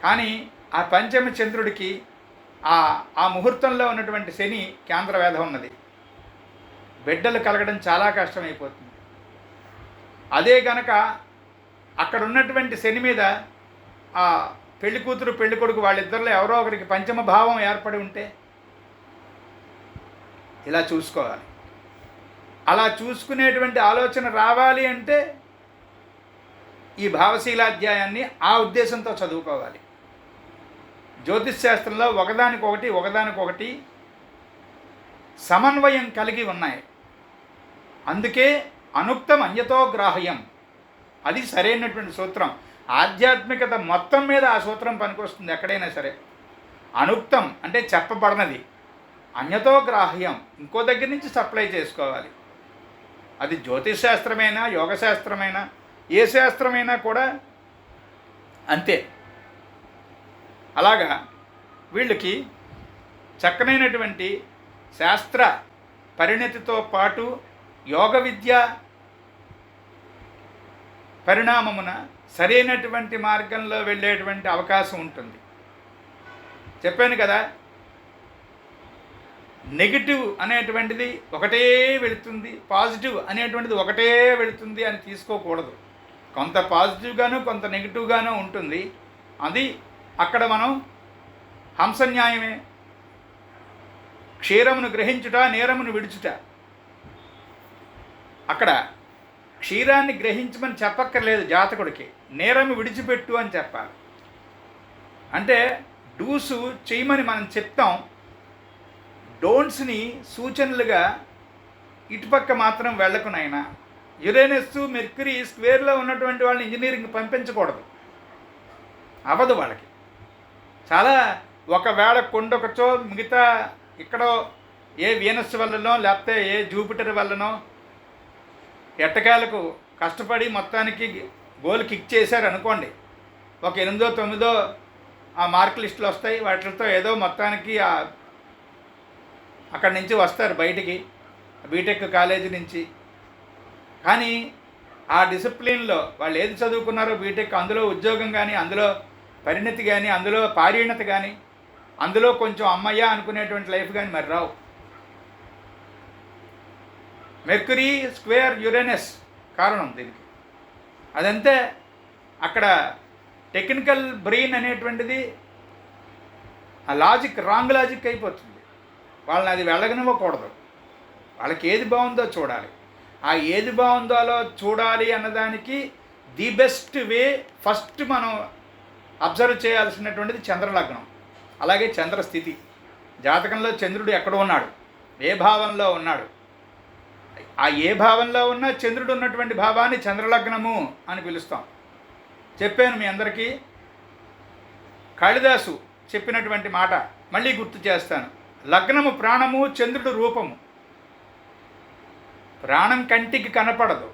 కానీ ఆ పంచమ చంద్రుడికి ఆ ముహూర్తంలో ఉన్నటువంటి శని కేంద్రవేధం ఉన్నది. బిడ్డలు కలగడం చాలా కష్టమైపోతుంది. అదే గనక అక్కడ ఉన్నటువంటి శని మీద ఆ పెళ్లి కూతురు పెళ్లి కొడుకు వాళ్ళిద్దరిలో ఎవరో ఒకరికి పంచమ భావం ఏర్పడి ఉంటే ఇలా చూసుకోవాలి. అలా చూసుకునేటువంటి ఆలోచన రావాలి అంటే ఈ భావశీలాధ్యాయాన్ని ఆ ఉద్దేశంతో చదువుకోవాలి. జ్యోతిష్ శాస్త్రంలో ఒకదానికొకటి సమన్వయం కలిగి ఉన్నాయి. అందుకే అనుక్తం అన్యతో గ్రాహ్యం, అది సరైనటువంటి సూత్రం. ఆధ్యాత్మికత మొత్తం మీద ఆ సూత్రం పనికొస్తుంది ఎక్కడైనా సరే. అనుక్తం అంటే చెప్పబడినది, అన్యతో గ్రాహ్యం ఇంకో దగ్గర నుంచి సప్లై చేసుకోవాలి. అది జ్యోతిష్ శాస్త్రమైనా యోగశాస్త్రమైనా ఏ శాస్త్రమైనా కూడా అంతే. అలాగా వీళ్ళకి చక్కనైనటువంటి శాస్త్ర పరిణతితో పాటు యోగ విద్య పరిణామమున సరైనటువంటి మార్గంలో వెళ్ళేటువంటి అవకాశం ఉంటుంది. చెప్పాను కదా, నెగిటివ్ అనేటువంటిది ఒకటే వెళుతుంది, పాజిటివ్ అనేటువంటిది ఒకటే వెళుతుంది అని తీసుకోకూడదు. కొంత పాజిటివ్గాను కొంత నెగిటివ్గాను ఉంటుంది. అది అక్కడ మనం హంసన్యాయమే. క్షీరమును గ్రహించుట నేరమును విడుచుట. అక్కడ క్షీరాన్ని గ్రహించమని చెప్పక్కర్లేదు జాతకుడికి, నేరము విడిచిపెట్టు అని చెప్పాలి. అంటే డూసు చేయమని మనం చెప్తాం, డోంట్స్ని సూచనలుగా ఇటుపక్క మాత్రం వెళ్ళకు నాయనా. యురేనస్ మెర్క్యూరీ స్క్వేర్లో ఉన్నటువంటి వాళ్ళని ఇంజనీరింగ్ పంపించకూడదు, అవ్వదు వాళ్ళకి. చాలా ఒకవేళ కొండొకచో మిగతా ఇక్కడో ఏ వీనస్ వల్లనో లేకపోతే ఏ జూపిటర్ వల్లనో ఎట్టకేలకు కష్టపడి మొత్తానికి గోల్ కిక్ చేశారు అనుకోండి, ఒక 8, 9 ఆ మార్క్ లిస్టులు వస్తాయి. వాటితో ఏదో మొత్తానికి అక్కడి నుంచి వస్తారు బయటికి, బీటెక్ కాలేజీ నుంచి. కానీ ఆ డిసిప్లిన్లో వాళ్ళు ఏది చదువుకున్నారో బీటెక్, అందులో ఉద్యోగం కానీ, అందులో పరిణతి కానీ, అందులో పారీణత కానీ, అందులో కొంచెం అమ్మయ్య అనుకునేటువంటి లైఫ్ కానీ మరి రావు. మెర్క్యూరీ స్క్వేర్ యురేనస్ కారణం దీనికి. అదంతే. అక్కడ టెక్నికల్ బ్రెయిన్ అనేటువంటిది ఆ లాజిక్ రాంగ్ లాజిక్ అయిపోతుంది. వాళ్ళని అది వెళ్ళగనివ్వకూడదు. వాళ్ళకి ఏది బాగుందో చూడాలి. ఆ ఏది బాగుందో చూడాలి అన్నదానికి ది బెస్ట్ వే ఫస్ట్ మనం అబ్జర్వ్ చేయాల్సినటువంటిది చంద్రలగ్నం, అలాగే చంద్రస్థితి. జాతకంలో చంద్రుడు ఎక్కడ ఉన్నాడు, ఏ భావంలో ఉన్నాడు, ఆ ఏ భావంలో ఉన్న చంద్రుడు ఉన్నటువంటి భావాన్ని చంద్రలగ్నము అని పిలుస్తాం. చెప్పాను మీ అందరికీ. కాళిదాసు చెప్పినటువంటి మాట మళ్ళీ గుర్తు చేస్తాను. లగ్నము ప్రాణము, చంద్రుడు రూపము. ప్రాణం కంటికి కనపడదు.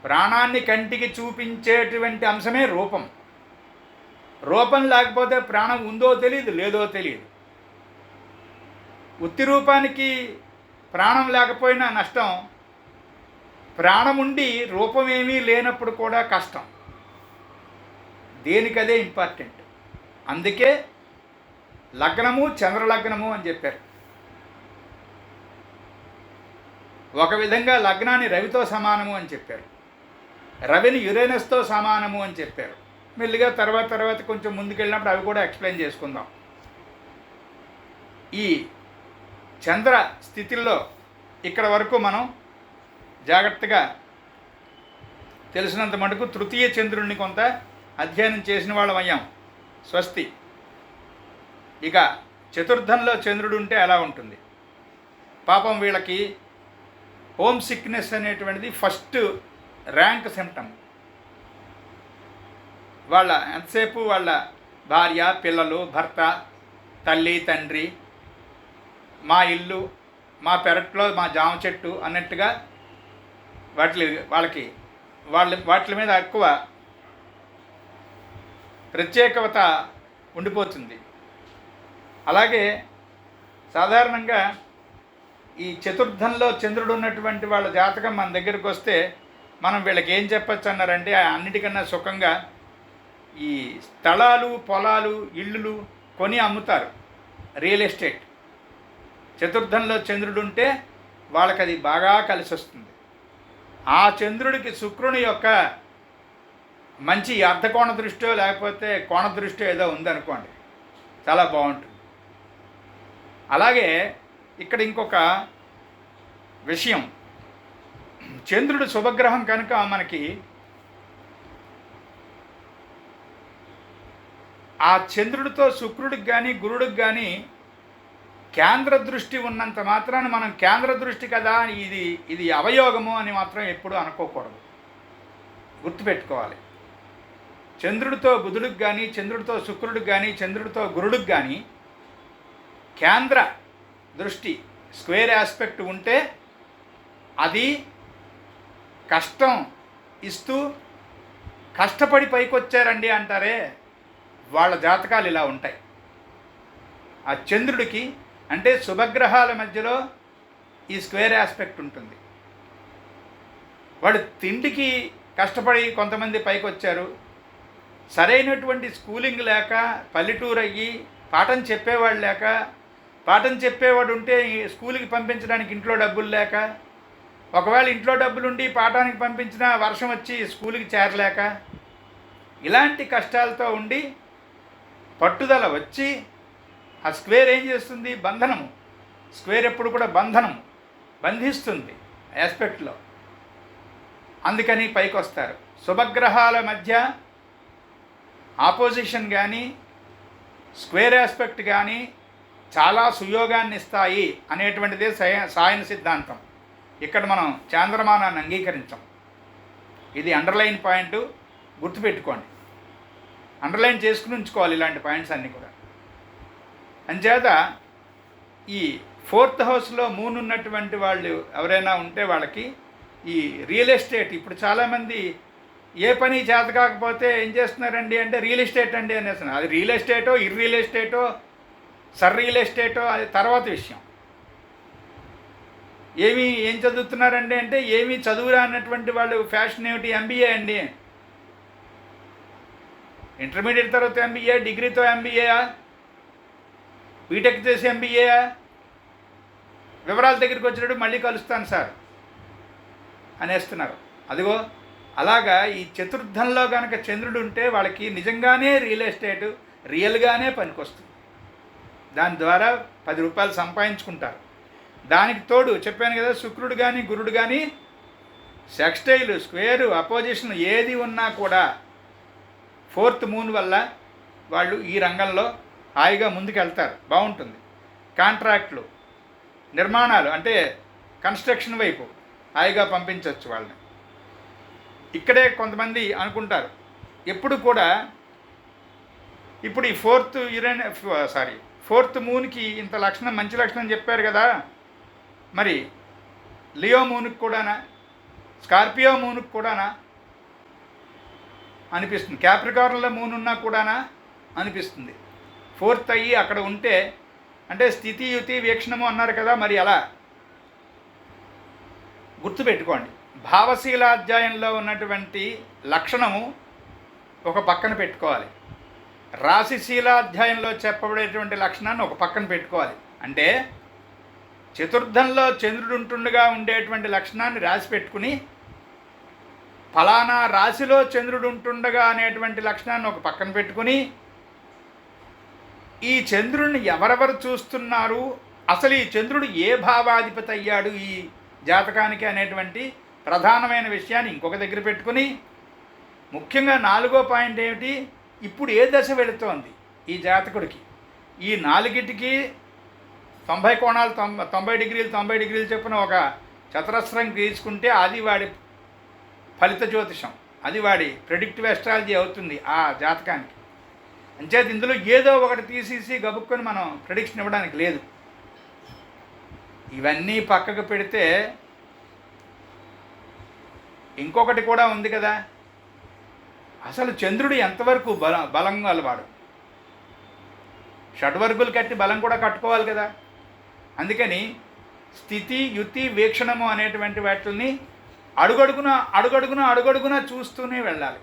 ప్రాణాన్ని కంటికి చూపించేటువంటి అంశమే రూపం. రూపం లేకపోతే ప్రాణం ఉందో తెలియదు, లేదో తెలియదు. ఉత్తి రూపానికి ప్రాణం లేకపోయినా నష్టం, ప్రాణముండి రూపమేమీ లేనప్పుడు కూడా కష్టం. దేనికదే ఇంపార్టెంట్. అందుకే లగ్నము చంద్రలగ్నము అని చెప్పారు. ఒక విధంగా లగ్నాన్ని రవితో సమానము అని చెప్పారు, రవిని యురేనస్తో సమానము అని చెప్పారు. మెల్లిగా తర్వాత కొంచెం ముందుకెళ్ళినప్పుడు అవి కూడా ఎక్స్ప్లెయిన్ చేసుకుందాం. ఈ చంద్ర స్థితిలో ఇక్కడ వరకు మనం జాగ్రత్తగా తెలిసినంత మటుకు తృతీయ చంద్రుడిని కొంత అధ్యయనం చేసిన వాళ్ళం అయ్యాం. స్వస్తి. ఇక చతుర్థంలో చంద్రుడు ఉంటే ఎలా ఉంటుంది? పాపం వీళ్ళకి హోమ్ సిక్నెస్ అనేటువంటిది ఫస్ట్ ర్యాంక్ సిమ్టమ్. వాళ్ళ ఎంతసేపు వాళ్ళ భార్య, పిల్లలు, భర్త, తల్లి, తండ్రి, మా ఇల్లు, మా పెరట్లో మా జామ చెట్టు అన్నట్టుగా వాటి మీద ఎక్కువ ప్రత్యేకత ఉండిపోతుంది. అలాగే సాధారణంగా ఈ చతుర్థంలో చంద్రుడు ఉన్నటువంటి వాళ్ళ జాతకం మన దగ్గరికి వస్తే మనం వీళ్ళకి ఏం చెప్పచ్చు అన్నారంటే, అన్నిటికన్నా సుఖంగా ఈ స్థలాలు, పొలాలు, ఇళ్ళు కొని అమ్ముతారు, రియల్ ఎస్టేట్. చతుర్థంలో చంద్రుడు ఉంటే వాళ్ళకి అది బాగా కలిసి వస్తుంది. ఆ చంద్రుడికి శుక్రుని యొక్క మంచి అర్ధకోణ దృష్టియో లేకపోతే కోణ దృష్టియో ఏదో ఉందనుకోండి, చాలా బాగుంటుంది. అలాగే ఇక్కడ ఇంకొక విషయం, చంద్రుడు శుభగ్రహం కనుక మనకి ఆ చంద్రుడితో శుక్రుడికి కానీ గురుడికి కానీ కేంద్ర దృష్టి ఉన్నంత మాత్రాన మనం కేంద్ర దృష్టి కదా ఇది అవయోగము అని మాత్రం ఎప్పుడూ అనుకోకూడదు. గుర్తుపెట్టుకోవాలి. చంద్రుడితో బుధుడికి కానీ, చంద్రుడితో శుక్రుడికి కానీ, చంద్రుడితో గురుడికి కానీ కేంద్ర దృష్టి స్క్వేర్ ఆస్పెక్ట్ ఉంటే అది కష్టం ఇస్తూ కష్టపడి పైకొచ్చారండి అంటారే, వాళ్ళ జాతకాలు ఇలా ఉంటాయి. ఆ చంద్రుడికి అంటే శుభగ్రహాల మధ్యలో ఈ స్క్వేర్ ఆస్పెక్ట్ ఉంటుంది. వాడు తిండికి కష్టపడి కొంతమంది పైకి వచ్చారు, సరైనటువంటి స్కూలింగ్ లేక, పల్లెటూరు అయ్యి పాఠం చెప్పేవాడు లేక, పాఠం చెప్పేవాడు ఉంటే స్కూల్కి పంపించడానికి ఇంట్లో డబ్బులు లేక, ఒకవేళ ఇంట్లో డబ్బులుండి పాఠానికి పంపించినా వర్షం వచ్చి స్కూల్కి చేరలేక, ఇలాంటి కష్టాలతో ఉండి పట్టుదల వచ్చి ఆ స్క్వేర్ ఏం చేస్తుంది? బంధనము. స్క్వేర్ ఎప్పుడు కూడా బంధిస్తుంది ఆస్పెక్ట్లో. అందుకని పైకి వస్తారు. శుభగ్రహాల మధ్య ఆపోజిషన్ కానీ స్క్వేర్ ఆస్పెక్ట్ కానీ చాలా సుయోగాన్ని ఇస్తాయి అనేటువంటిదే సాయన సిద్ధాంతం. ఇక్కడ మనం చాంద్రమానాన్ని అంగీకరించాం. ఇది అండర్లైన్ పాయింట్, గుర్తుపెట్టుకోండి. అండర్లైన్ చేసుకుని ఉంచుకోవాలి ఇలాంటి పాయింట్స్ అన్నీ కూడా. అంచేత ఈ ఫోర్త్ హౌస్లో మూన్ ఉన్నటువంటి వాళ్ళు ఎవరైనా ఉంటే వాళ్ళకి ఈ రియల్ ఎస్టేట్, ఇప్పుడు చాలామంది ఏ పని చేత కాకపోతే ఏం చేస్తున్నారండి అంటే రియల్ ఎస్టేట్ అండి అనేస్తున్నారు. అది రియల్ ఎస్టేటో ఇర్రియల్ ఎస్టేటో సర్ రియల్ ఎస్టేటో అది తర్వాత విషయం. ఏం చదువుతున్నారండి అంటే ఏమీ చదువురా అన్నటువంటి వాళ్ళు ఫ్యాషన్ ఏమిటి, ఎంబీఏ అండి, ఇంటర్మీడియట్ తర్వాత ఎంబీఏ, డిగ్రీతో ఎంబీఏయా, బీటెక్ చేసి ఎంబీఏయా, వివరాల దగ్గరికి వచ్చినప్పుడు మళ్ళీ కలుస్తాను సార్ అనేస్తున్నారు. అదిగో అలాగా ఈ చతుర్థంలో కనుక చంద్రుడు ఉంటే వాళ్ళకి నిజంగానే రియల్ ఎస్టేట్ రియల్గానే పనికొస్తుంది. దాని ద్వారా 10 రూపాయలు సంపాదించుకుంటారు. దానికి తోడు చెప్పాను కదా, శుక్రుడు కానీ గురుడు కానీ సెక్స్టైల్ స్క్వేరు అపోజిషన్ ఏది ఉన్నా కూడా ఫోర్త్ మూన్ వల్ల వాళ్ళు ఈ రంగంలో హాయిగా ముందుకెళ్తారు, బాగుంటుంది. కాంట్రాక్ట్లు, నిర్మాణాలు అంటే కన్స్ట్రక్షన్ వైపు హాయిగా పంపించవచ్చు వాళ్ళని. ఇక్కడే కొంతమంది అనుకుంటారు ఎప్పుడు కూడా, ఇప్పుడు ఈ ఫోర్త్ మూన్కి ఇంత లక్షణం, మంచి లక్షణం చెప్పారు కదా, మరి లియో మూన్కి కూడానా, స్కార్పియో మూన్కి కూడానా అనిపిస్తుంది, క్యాప్రికార్న్లో మూన్ ఉన్నా కూడానా అనిపిస్తుంది. ఫోర్త్ అయ్యి అక్కడ ఉంటే అంటే స్థితి యుతి వీక్షణము అన్నారు కదా, మరి అలా గుర్తుపెట్టుకోండి. భావశీలాధ్యాయంలో ఉన్నటువంటి లక్షణము ఒక పక్కన పెట్టుకోవాలి, రాశిశీలాధ్యాయంలో చెప్పబడేటువంటి లక్షణాన్ని ఒక పక్కన పెట్టుకోవాలి. అంటే చతుర్థంలో చంద్రుడు ఉంటుండగా ఉండేటువంటి లక్షణాన్ని రాసి పెట్టుకుని ఫలానా రాశిలో చంద్రుడు ఉంటుండగా అనేటువంటి లక్షణాన్ని ఒక పక్కన పెట్టుకుని ఈ చంద్రుడిని ఎవరెవరు చూస్తున్నారు, అసలు ఈ చంద్రుడు ఏ భావాధిపతి అయ్యాడు ఈ జాతకానికి అనేటువంటి ప్రధానమైన విషయాన్ని ఇంకొక దగ్గర పెట్టుకుని, ముఖ్యంగా 4వ పాయింట్ ఏమిటి, ఇప్పుడు ఏ దశ వెళుతోంది ఈ జాతకుడికి, ఈ 4టికి 90 కోణాలు 90 డిగ్రీలు 90 డిగ్రీలు చొప్పున ఒక చతురస్రం గీసుకుంటే అది వాడి ఫలిత జ్యోతిషం, అది వాడి ప్రెడిక్టివ్ ఎస్ట్రాలజీ అవుతుంది ఆ జాతకానికి. అంచేత ఇందులో ఏదో ఒకటి తీసేసి గబుక్కొని మనం ప్రెడిక్షన్ ఇవ్వడానికి లేదు. ఇవన్నీ పక్కకు పెడితే ఇంకొకటి కూడా ఉంది కదా, అసలు చంద్రుడు ఎంతవరకు బలం గలవాడు, షడ్వర్గులు కట్టి బలం కూడా కట్టుకోవాలి కదా. అందుకని స్థితి యుతి వీక్షణము అనేటువంటి వాటిని అడుగడుగున చూస్తూనే వెళ్ళాలి.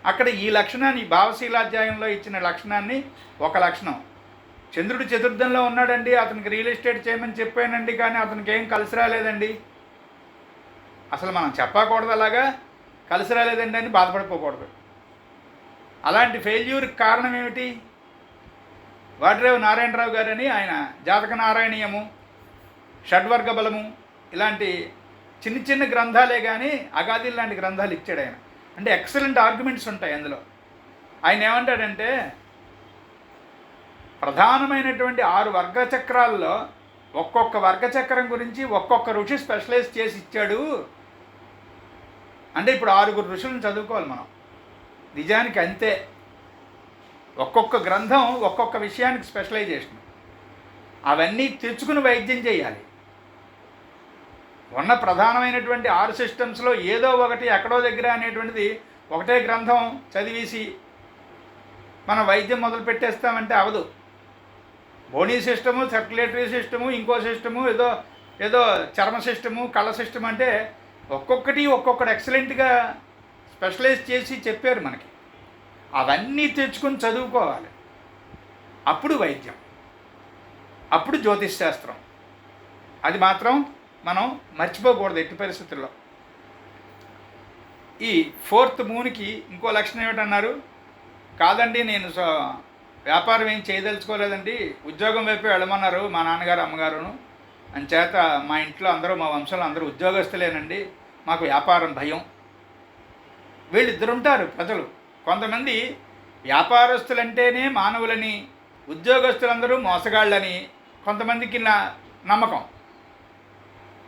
అక్కడ ఈ లక్షణాన్ని, భావశీలాధ్యాయంలో ఇచ్చిన లక్షణాన్ని, ఒక లక్షణం చంద్రుడు చతుర్థంలో ఉన్నాడండి, అతనికి రియల్ ఎస్టేట్ చేయమని చెప్పానండి, కానీ అతనికి ఏం కలిసి రాలేదండి, అసలు మనం చెప్పకూడదు, అలాగా కలిసి రాలేదండి అని బాధపడిపోకూడదు. అలాంటి ఫెయిల్యూర్కి కారణం ఏమిటి, వాటిరేవు నారాయణరావు గారని ఆయన జాతక నారాయణీయము, షడ్వర్గ బలము ఇలాంటి చిన్న చిన్న గ్రంథాలే కానీ అగాధి లాంటి గ్రంథాలు ఇచ్చాడు ఆయన. అంటే ఎక్సలెంట్ ఆర్గ్యుమెంట్స్ ఉంటాయి అందులో. ఆయన ఏమంటాడంటే ప్రధానమైనటువంటి 6 వర్గచక్రాల్లో ఒక్కొక్క వర్గచక్రం గురించి ఒక్కొక్క ఋషి స్పెషలైజ్ చేసి ఇచ్చాడు. అంటే ఇప్పుడు 6 ఋషులను చదువుకోవాలి మనం, నిజానికి అంతే. ఒక్కొక్క గ్రంథం ఒక్కొక్క విషయానికి స్పెషలైజేషన్, అవన్నీ తెచ్చుకుని వైద్యం చేయాలి. ఉన్న ప్రధానమైనటువంటి 6 సిస్టమ్స్లో ఏదో ఒకటి ఎక్కడో దగ్గర అనేటువంటిది ఒకటే గ్రంథం చదివేసి మనం వైద్యం మొదలు పెట్టేస్తామంటే అవదు. బోనీ సిస్టము, సర్క్యులేటరీ సిస్టము, ఇంకో సిస్టము, ఏదో చర్మ సిస్టము, కళ్ళ సిస్టమ్, అంటే ఒక్కొక్కటి ఎక్సలెంట్గా స్పెషలైజ్ చేసి చెప్పారు మనకి. అవన్నీ తెచ్చుకొని చదువుకోవాలి. అప్పుడు వైద్యం, అప్పుడు జ్యోతిష్ శాస్త్రం. అది మాత్రం మనం మర్చిపోకూడదు ఎట్టి పరిస్థితుల్లో. ఈ ఫోర్త్ మూన్కి ఇంకో లక్షణం ఏమిటన్నారు, కాదండి నేను వ్యాపారం ఏం చేయదలుచుకోలేదండి, ఉద్యోగం వైపు వెళ్ళమన్నారు మా నాన్నగారు అమ్మగారును, అంచేత మా ఇంట్లో అందరూ, మా వంశంలో అందరూ ఉద్యోగస్తులేనండి, మాకు వ్యాపారం భయం. వీళ్ళిద్దరు ఉంటారు ప్రజలు. కొంతమంది వ్యాపారస్తులంటేనే మానవులని, ఉద్యోగస్తులందరూ మోసగాళ్ళని కొంతమందికి నమ్మకం.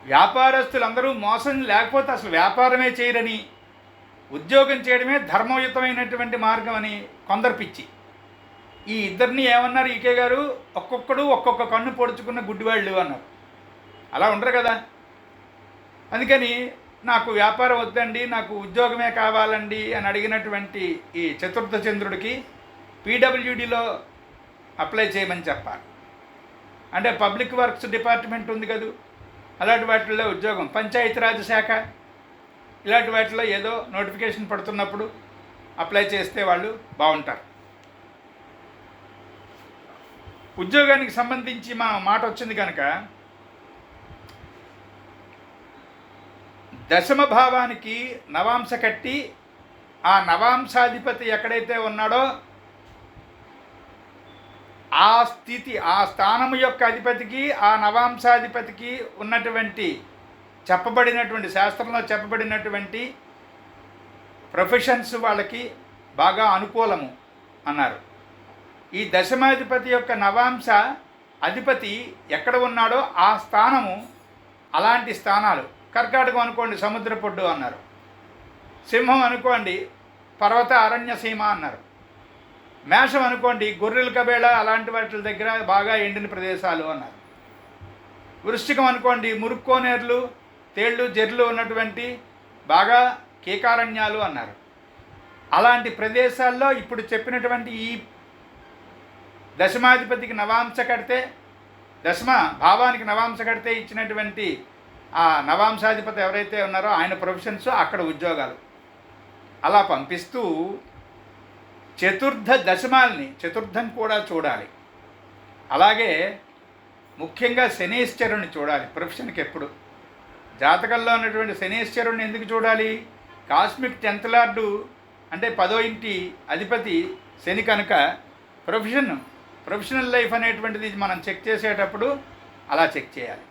వ్యాపారస్తులందరూ మోసం లేకపోతే అసలు వ్యాపారమే చేయరని, ఉద్యోగం చేయడమే ధర్మయుతమైనటువంటి మార్గం అని కొందరు పిచ్చి. ఈ ఇద్దరిని ఏమన్నారు ఈకే గారు, ఒక్కొక్కడు ఒక్కొక్క కన్ను పొడుచుకున్న గుడ్డివాళ్ళు అన్నారు. అలా ఉండరు కదా. అందుకని నాకు వ్యాపారం వద్దండి, నాకు ఉద్యోగమే కావాలండి అని అడిగినటువంటి ఈ చతుర్థ చంద్రుడికి పీడబ్ల్యూడిలో అప్లై చేయమని చెప్పాలి. అంటే పబ్లిక్ వర్క్స్ డిపార్ట్మెంట్ ఉంది కదా, అలాంటి వాటిల్లో ఉద్యోగం, పంచాయతీరాజ్ శాఖ ఇలాంటి వాటిలో ఏదో నోటిఫికేషన్ పడుతున్నప్పుడు అప్లై చేస్తే వాళ్ళు బాగుంటారు. ఉద్యోగానికి సంబంధించి మా మాట వచ్చింది కనుక దశమ భావానికి నవాంశ కట్టి ఆ నవాంశాధిపతి ఎక్కడైతే ఉన్నాడో ఆ స్థితి, ఆ స్థానము యొక్క అధిపతికి ఆ నవాంశాధిపతికి ఉన్నటువంటి చెప్పబడినటువంటి శాస్త్రంలో చెప్పబడినటువంటి ప్రొఫెషన్స్ వాళ్ళకి బాగా అనుకూలము అన్నారు. ఈ దశమాధిపతి యొక్క నవాంశ అధిపతి ఎక్కడ ఉన్నాడో ఆ స్థానము, అలాంటి స్థానాలు, కర్కాటకం అనుకోండి సముద్రపొడ్డు అన్నారు, సింహం అనుకోండి పర్వత అరణ్య సీమ అన్నారు, మేషం అనుకోండి గొర్రెల కబేళ అలాంటి వాటి దగ్గర బాగా ఎండిన ప్రదేశాలు అన్నారు, వృశ్చికం అనుకోండి మురుక్కోనేర్లు తేళ్ళు జెర్లు ఉన్నటువంటి బాగా కీకారణ్యాలు అన్నారు. అలాంటి ప్రదేశాల్లో ఇప్పుడు చెప్పినటువంటి ఈ దశమాధిపతికి నవాంశ కడితే, దశమ భావానికి నవాంశ కడితే ఇచ్చినటువంటి ఆ నవాంశాధిపతి ఎవరైతే ఉన్నారో ఆయన ప్రొఫెషన్స్, అక్కడ ఉద్యోగాలు అలా పంపిస్తూ చతుర్థ దశమాల్ని, చతుర్థం కూడా చూడాలి. అలాగే ముఖ్యంగా శనీశ్వరుని చూడాలి ప్రొఫెషన్కి. ఎప్పుడు జాతకంలో ఉన్నటువంటి శనీశ్వరుని ఎందుకు చూడాలి? కాస్మిక్ 10th లార్డు అంటే 10వ ఇంటి అధిపతి శని కనుక ప్రొఫెషనల్ లైఫ్ అనేటువంటిది మనం చెక్ చేసేటప్పుడు అలా చెక్ చేయాలి.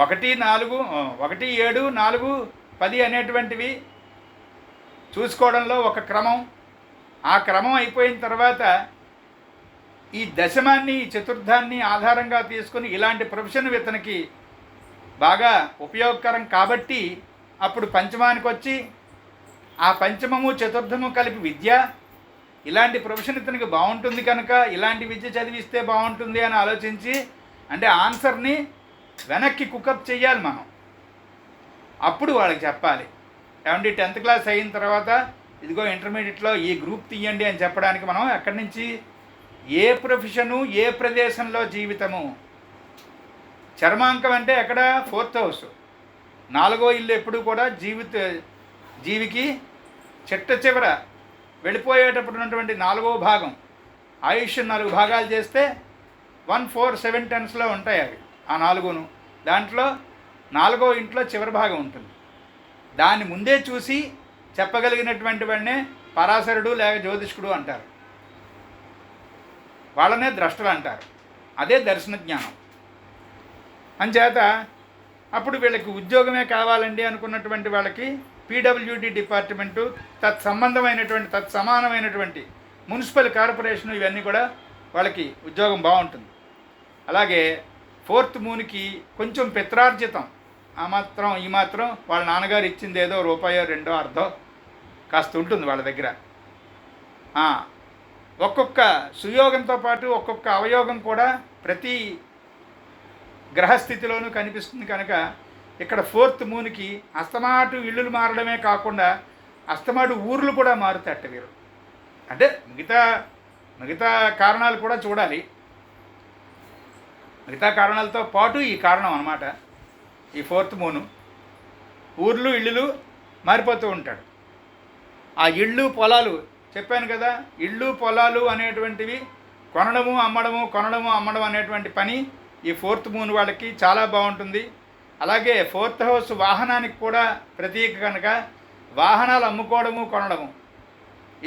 1, 4, 1, 7, 4, 10 అనేటువంటివి చూసుకోవడంలో ఒక క్రమం. ఆ క్రమం అయిపోయిన తర్వాత ఈ దశమాన్ని, చతుర్థాన్ని ఆధారంగా తీసుకుని ఇలాంటి ప్రొఫెషన్ ఇతనికి బాగా ఉపయోగకరం కాబట్టి అప్పుడు పంచమానికి వచ్చి ఆ పంచమము చతుర్థము కలిపి విద్య, ఇలాంటి ప్రొఫెషన్ ఇతనికి బాగుంటుంది కనుక ఇలాంటి విద్య చదివిస్తే బాగుంటుంది అని ఆలోచించి, అంటే ఆన్సర్ని వెనక్కి కుకప్ చేయాలి మనం. అప్పుడు వాళ్ళకి చెప్పాలి, ఏమంటే 10th క్లాస్ అయిన తర్వాత ఇదిగో ఇంటర్మీడియట్లో ఈ గ్రూప్ తీయండి అని చెప్పడానికి మనం ఎక్కడి నుంచి, ఏ ప్రొఫెషను, ఏ ప్రదేశంలో జీవితము. చర్మాంకం అంటే ఎక్కడ? 4th హౌస్, 4వ ఇల్లు. ఎప్పుడు కూడా జీవికి చిట్ట చివర వెళ్ళిపోయేటప్పుడు ఉన్నటువంటి 4వ భాగం. ఆయుష్ 4 భాగాలు చేస్తే 1, 4, 7 10స్లో ఉంటాయి అవి. ఆ 4ను దాంట్లో 4వ ఇంట్లో చివరి భాగం ఉంటుంది. దాన్ని ముందే చూసి చెప్పగలిగినటువంటి వాడినే పరాశరుడు లేక జ్యోతిష్కుడు అంటారు. వాళ్ళనే ద్రష్టలు అంటారు. అదే దర్శన జ్ఞానం. అంచేత అప్పుడు వీళ్ళకి ఉద్యోగమే కావాలండి అనుకున్నటువంటి వాళ్ళకి పీడబ్ల్యూడి డిపార్ట్మెంటు, తత్సమానమైనటువంటి మున్సిపల్ కార్పొరేషను, ఇవన్నీ కూడా వాళ్ళకి ఉద్యోగం బాగుంటుంది. అలాగే 4th మూన్కి కొంచెం పిత్రార్జితం, ఆ మాత్రం ఈ మాత్రం వాళ్ళ నాన్నగారు ఇచ్చింది ఏదో రూపాయో 2 అర్ధో కాస్త ఉంటుంది వాళ్ళ దగ్గర. ఒక్కొక్క సుయోగంతో పాటు ఒక్కొక్క అవయోగం కూడా ప్రతి గ్రహస్థితిలోనూ కనిపిస్తుంది కనుక ఇక్కడ 4th మూన్కి అస్తమాటు ఇళ్ళు మారడమే కాకుండా అస్తమాటు ఊర్లు కూడా మారుతాట వీరు. అంటే మిగతా కారణాలు కూడా చూడాలి. మిగతా కారణాలతో పాటు ఈ కారణం అన్నమాట. ఈ 4th మూను ఊర్లు ఇళ్ళు మారిపోతూ ఉంటాడు. ఆ ఇళ్ళు పొలాలు చెప్పాను కదా, ఇళ్ళు పొలాలు అనేటువంటివి కొనడము అమ్మడం అనేటువంటి పని ఈ 4th మూన్ వాళ్ళకి చాలా బాగుంటుంది. అలాగే 4th హౌస్ వాహనానికి కూడా ప్రతీక కనుక వాహనాలు అమ్ముకోవడము కొనడము,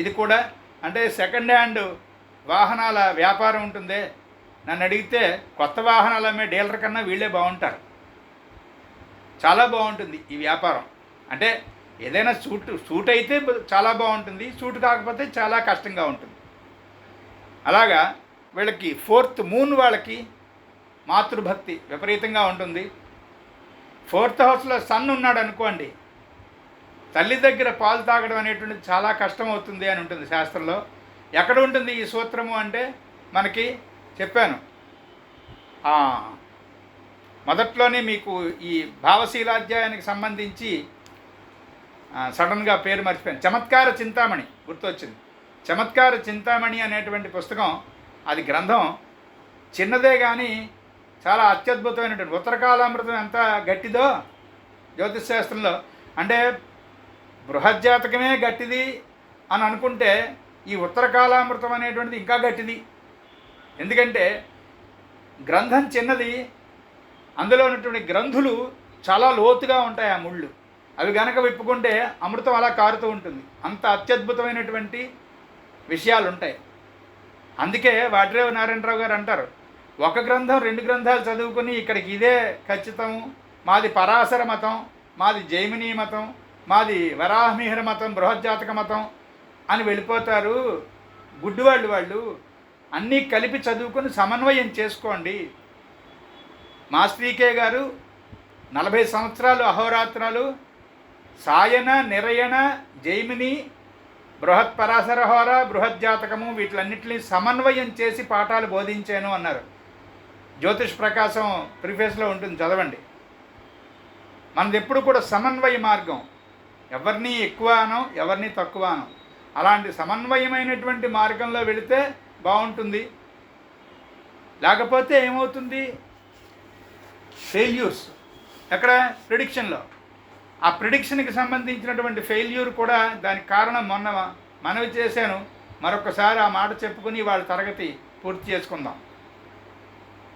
ఇది కూడా అంటే సెకండ్ హ్యాండ్ వాహనాల వ్యాపారం ఉంటుందే. నన్ను అడిగితే కొత్త వాహనాలు అమ్మే డీలర్ కన్నా వీళ్ళే బాగుంటారు. చాలా బాగుంటుంది ఈ వ్యాపారం. అంటే ఏదైనా సూట్ అయితే చాలా బాగుంటుంది, సూట్ కాకపోతే చాలా కష్టంగా ఉంటుంది. అలాగా వీళ్ళకి 4th మూన్ వాళ్ళకి మాతృభక్తి విపరీతంగా ఉంటుంది. 4th హౌస్లో సన్ ఉన్నాడు అనుకోండి, తల్లి దగ్గర పాలు తాగడం అనేటువంటిది చాలా కష్టం అవుతుంది అని ఉంటుంది శాస్త్రంలో. ఎక్కడ ఉంటుంది ఈ సూత్రము అంటే మనకి చెప్పాను, మొదట్లోనే మీకు ఈ భావశీలాధ్యాయానికి సంబంధించి సడన్గా పేరు మర్చిపోయాను, చమత్కార చింతామణి గుర్తొచ్చింది. చమత్కార చింతామణి అనేటువంటి పుస్తకం, అది గ్రంథం చిన్నదే కానీ చాలా అత్యద్భుతమైనటువంటి, ఉత్తరకాలామృతం ఎంత గట్టిదో జ్యోతిష్ శాస్త్రంలో, అంటే బృహజ్జాతకమే గట్టిది అని అనుకుంటే ఈ ఉత్తరకాలామృతం అనేటువంటిది ఇంకా గట్టిది. ఎందుకంటే గ్రంథం చిన్నది, అందులో ఉన్నటువంటి గ్రంథులు చాలా లోతుగా ఉంటాయి. ఆ ముళ్ళు అవి గనక విప్పుకుంటే అమృతం అలా కారుతూ ఉంటుంది. అంత అత్యద్భుతమైనటువంటి విషయాలు ఉంటాయి. అందుకే వాటిరేవు నారాయణరావు గారు అంటారు, ఒక గ్రంథం 2 గ్రంథాలు చదువుకుని ఇక్కడికి ఇదే ఖచ్చితం, మాది పరాశర మతం, మాది జైమినీ మతం, మాది వరాహమిహిర మతం, బృహజ్జాతక మతం అని వెళ్ళిపోతారు గుడ్డివాళ్ళు. వాళ్ళు అన్నీ కలిపి చదువుకొని సమన్వయం చేసుకోండి. మాస్త్రీకే గారు 40 సంవత్సరాలు అహోరాత్రాలు సాయన, నిరయణ, జైమిని, బృహత్ పరాశర హోర, బృహజ్జాతకము వీటిలన్నింటినీ సమన్వయం చేసి పాఠాలు బోధించాను అన్నారు. జ్యోతిష్ ప్రకాశం ప్రిఫేస్లో ఉంటుంది, చదవండి. మనది ఎప్పుడు కూడా సమన్వయ మార్గం, ఎవరిని ఎక్కువ అనో ఎవరిని తక్కువ అనో, అలాంటి సమన్వయమైనటువంటి మార్గంలో వెళితే బాగుంటుంది. లేకపోతే ఏమవుతుంది, ఫెయిల్యూర్స్ ఎక్కడ ప్రిడిక్షన్లో, ఆ ప్రిడిక్షన్కి సంబంధించినటువంటి ఫెయిల్యూర్ కూడా దానికి కారణం. మొన్న మనవి చేశాను, మరొకసారి ఆ మాట చెప్పుకుని వాళ్ళ తరగతి పూర్తి చేసుకుందాం.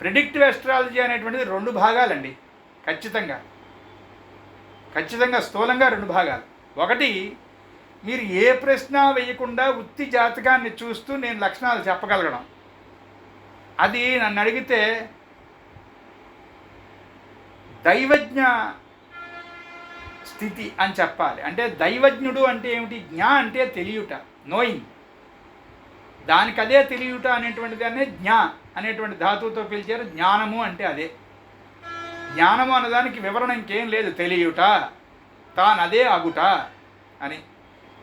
ప్రిడిక్టివ్ ఎస్ట్రాలజీ అనేటువంటిది 2 భాగాలండి, ఖచ్చితంగా స్థూలంగా 2 భాగాలు. ఒకటి, మీరు ఏ ప్రశ్న వేయకుండా ఉత్తి జాతకాన్ని చూస్తూ నేను లక్షణాలు చెప్పగలగడం. అది నన్ను అడిగితే దైవజ్ఞ స్థితి అని చెప్పాలి. అంటే దైవజ్ఞుడు అంటే ఏమిటి? జ్ఞా అంటే తెలియుట, నోయింగ్. దానికి అదే తెలియుట అనేటువంటి దాన్నే జ్ఞా అనేటువంటి ధాతువుతో పిలిచారు. జ్ఞానము అంటే అదే. జ్ఞానము అన్నదానికి వివరణ ఇంకేం లేదు, తెలియుట, తానదే అగుట అని.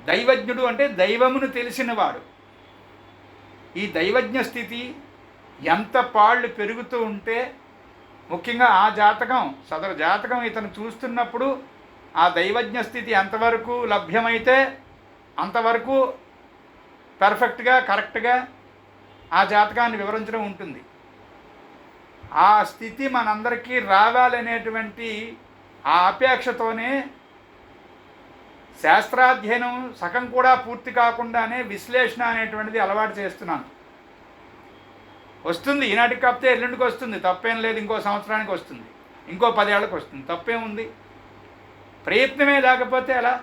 దైవజ్ఞుడు అంటే దైవమును తెలిసినవాడు. ఈ దైవజ్ఞ స్థితి ఎంత పాళ్ళు పెరుగుతూ ఉంటే, ముఖ్యంగా ఆ జాతకం, సదరు జాతకం ఇతను చూస్తున్నప్పుడు ఆ దైవజ్ఞ స్థితి ఎంతవరకు లభ్యమైతే అంతవరకు పర్ఫెక్ట్గా, కరెక్ట్గా ఆ జాతకాన్ని వివరించడం ఉంటుంది. ఆ స్థితి మనందరికీ రావాలనేటువంటి ఆ అపేక్షతోనే శాస్త్రాధ్యయనం సగం కూడా పూర్తి కాకుండానే విశ్లేషణ అనేటువంటిది అలవాటు చేస్తున్నాను. వస్తుంది, ఈనాటికి కాకపోతే ఎల్లుండికి వస్తుంది, తప్పేం లేదు. ఇంకో సంవత్సరానికి వస్తుంది, ఇంకో 10 ఏళ్ళకి వస్తుంది, తప్పేముంది. ప్రయత్నమే లేకపోతే ఎలా?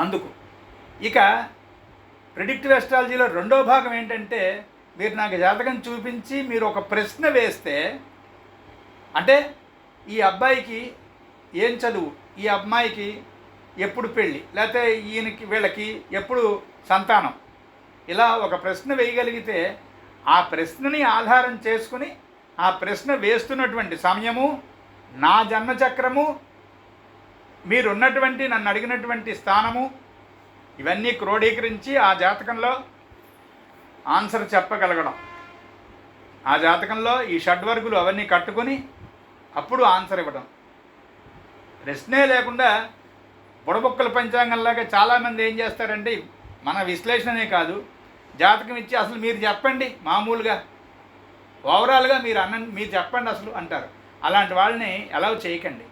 అందుకు ఇక ప్రిడిక్టివ్ ఎస్ట్రాలజీలో 2వ భాగం ఏంటంటే, మీరు నాకు జాతకం చూపించి మీరు ఒక ప్రశ్న వేస్తే, అంటే ఈ అబ్బాయికి ఏం చదువు, ఈ అమ్మాయికి ఎప్పుడు పెళ్ళి, లేకపోతే వీళ్ళకి ఎప్పుడు సంతానం, ఇలా ఒక ప్రశ్న వేయగలిగితే ఆ ప్రశ్నని ఆధారం చేసుకుని ఆ ప్రశ్న వేస్తున్నటువంటి సమయము, నా జన్మచక్రము, మీరున్నటువంటి నన్ను అడిగినటువంటి స్థానము, ఇవన్నీ క్రోడీకరించి ఆ జాతకంలో ఆన్సర్ చెప్పగలగడం. ఆ జాతకంలో ఈ షడ్వర్గులు అవన్నీ కట్టుకొని అప్పుడు ఆన్సర్ ఇవ్వడం. ప్రశ్నే లేకుండా బుడబొక్కల పంచాంగంలాగా చాలామంది ఏం చేస్తారంటే, మన విశ్లేషణనే కాదు, జాతకం ఇచ్చి అసలు మీరు చెప్పండి, మామూలుగా ఓవరాల్గా మీరు చెప్పండి అసలు అంటారు. అలాంటి వాళ్ళని అలౌ చేయకండి.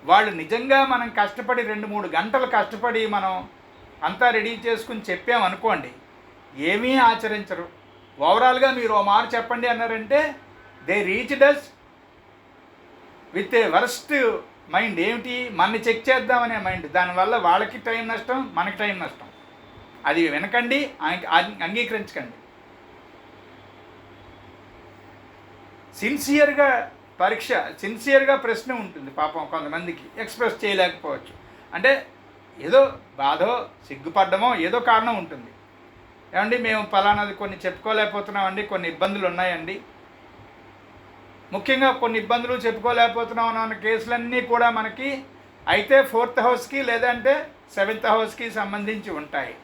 వాళ్ళు నిజంగా మనం కష్టపడి 2-3 గంటలు కష్టపడి మనం అంతా రెడీ చేసుకుని చెప్పామనుకోండి, ఏమీ ఆచరించరు. ఓవరాల్గా మీరు ఓ మాట చెప్పండి అన్నారంటే they reached us with a worst mind. ఏమిటి? మనని చెక్ చేద్దామనే మైండ్. దానివల్ల వాళ్ళకి టైం నష్టం, మనకి టైం నష్టం. అది వినకండి, అంగీకరించకండి. సిన్సియర్గా ప్రశ్న ఉంటుంది. పాపం కొంతమందికి ఎక్స్ప్రెస్ చేయలేకపోవచ్చు. అంటే ఏదో బాధో, సిగ్గుపడ్డమో ఏదో కారణం ఉంటుంది. ఏమండి మేము ఫలానాది కొన్ని చెప్పుకోలేకపోతున్నామండి, కొన్ని ఇబ్బందులు ఉన్నాయండి. ముఖ్యంగా కొన్ని ఇబ్బందులు చెప్పుకోలేకపోతున్నాం అన్న కేసులన్నీ కూడా మనకి అయితే 4th హౌస్కి లేదంటే 7th హౌస్కి సంబంధించి ఉంటాయి.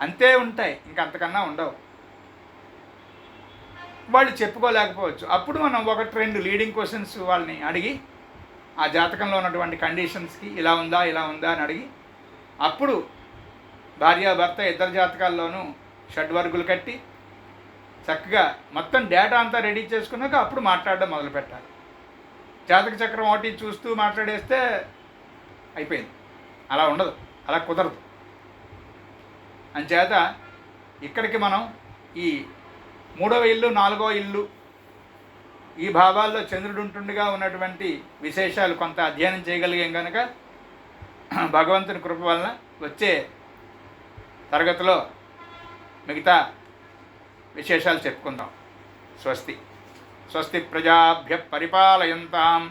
అంతే ఉంటాయి, ఇంకంతకన్నా ఉండవు. వాళ్ళు చెప్పుకోలేకపోవచ్చు. అప్పుడు మనం 1-2 లీడింగ్ క్వశ్చన్స్ వాళ్ళని అడిగి, ఆ జాతకంలో ఉన్నటువంటి కండిషన్స్కి ఇలా ఉందా అని అడిగి, అప్పుడు భార్యాభర్త ఇద్దరు జాతకాల్లోనూ షడ్వర్గులు కట్టి చక్కగా మొత్తం డేటా అంతా రెడీ చేసుకున్నాక అప్పుడు మాట్లాడడం మొదలు పెట్టాలి. జాతక చక్రం ఒకటి చూస్తూ మాట్లాడేస్తే అయిపోయింది. అలా ఉండదు, అలా కుదరదు. అంచేత ఇక్కడికి మనం ఈ 3వ ఇల్లు 4వ ఇల్లు ఈ భావాల్లో చంద్రుడు ఉంటుండగా ఉన్నటువంటి విశేషాలు కొంత అధ్యయనం చేయగలిగాం కనుక భగవంతుని కృప వలన వచ్చే తరగతిలో మిగతా విశేషాలు చెప్పుకుందాం. స్వస్తి. స్వస్తి ప్రజాభ్య పరిపాలయంతాం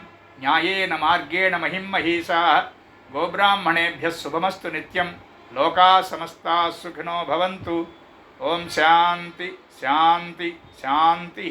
న్యాయేన మార్గేణ మహిమహీషాః గోబ్రాహ్మణేభ్య శుభమస్తు నిత్యం. లోకా సమస్తా సుఖినో భవంతు. ఓం శాంతి శాంతి శాంతి.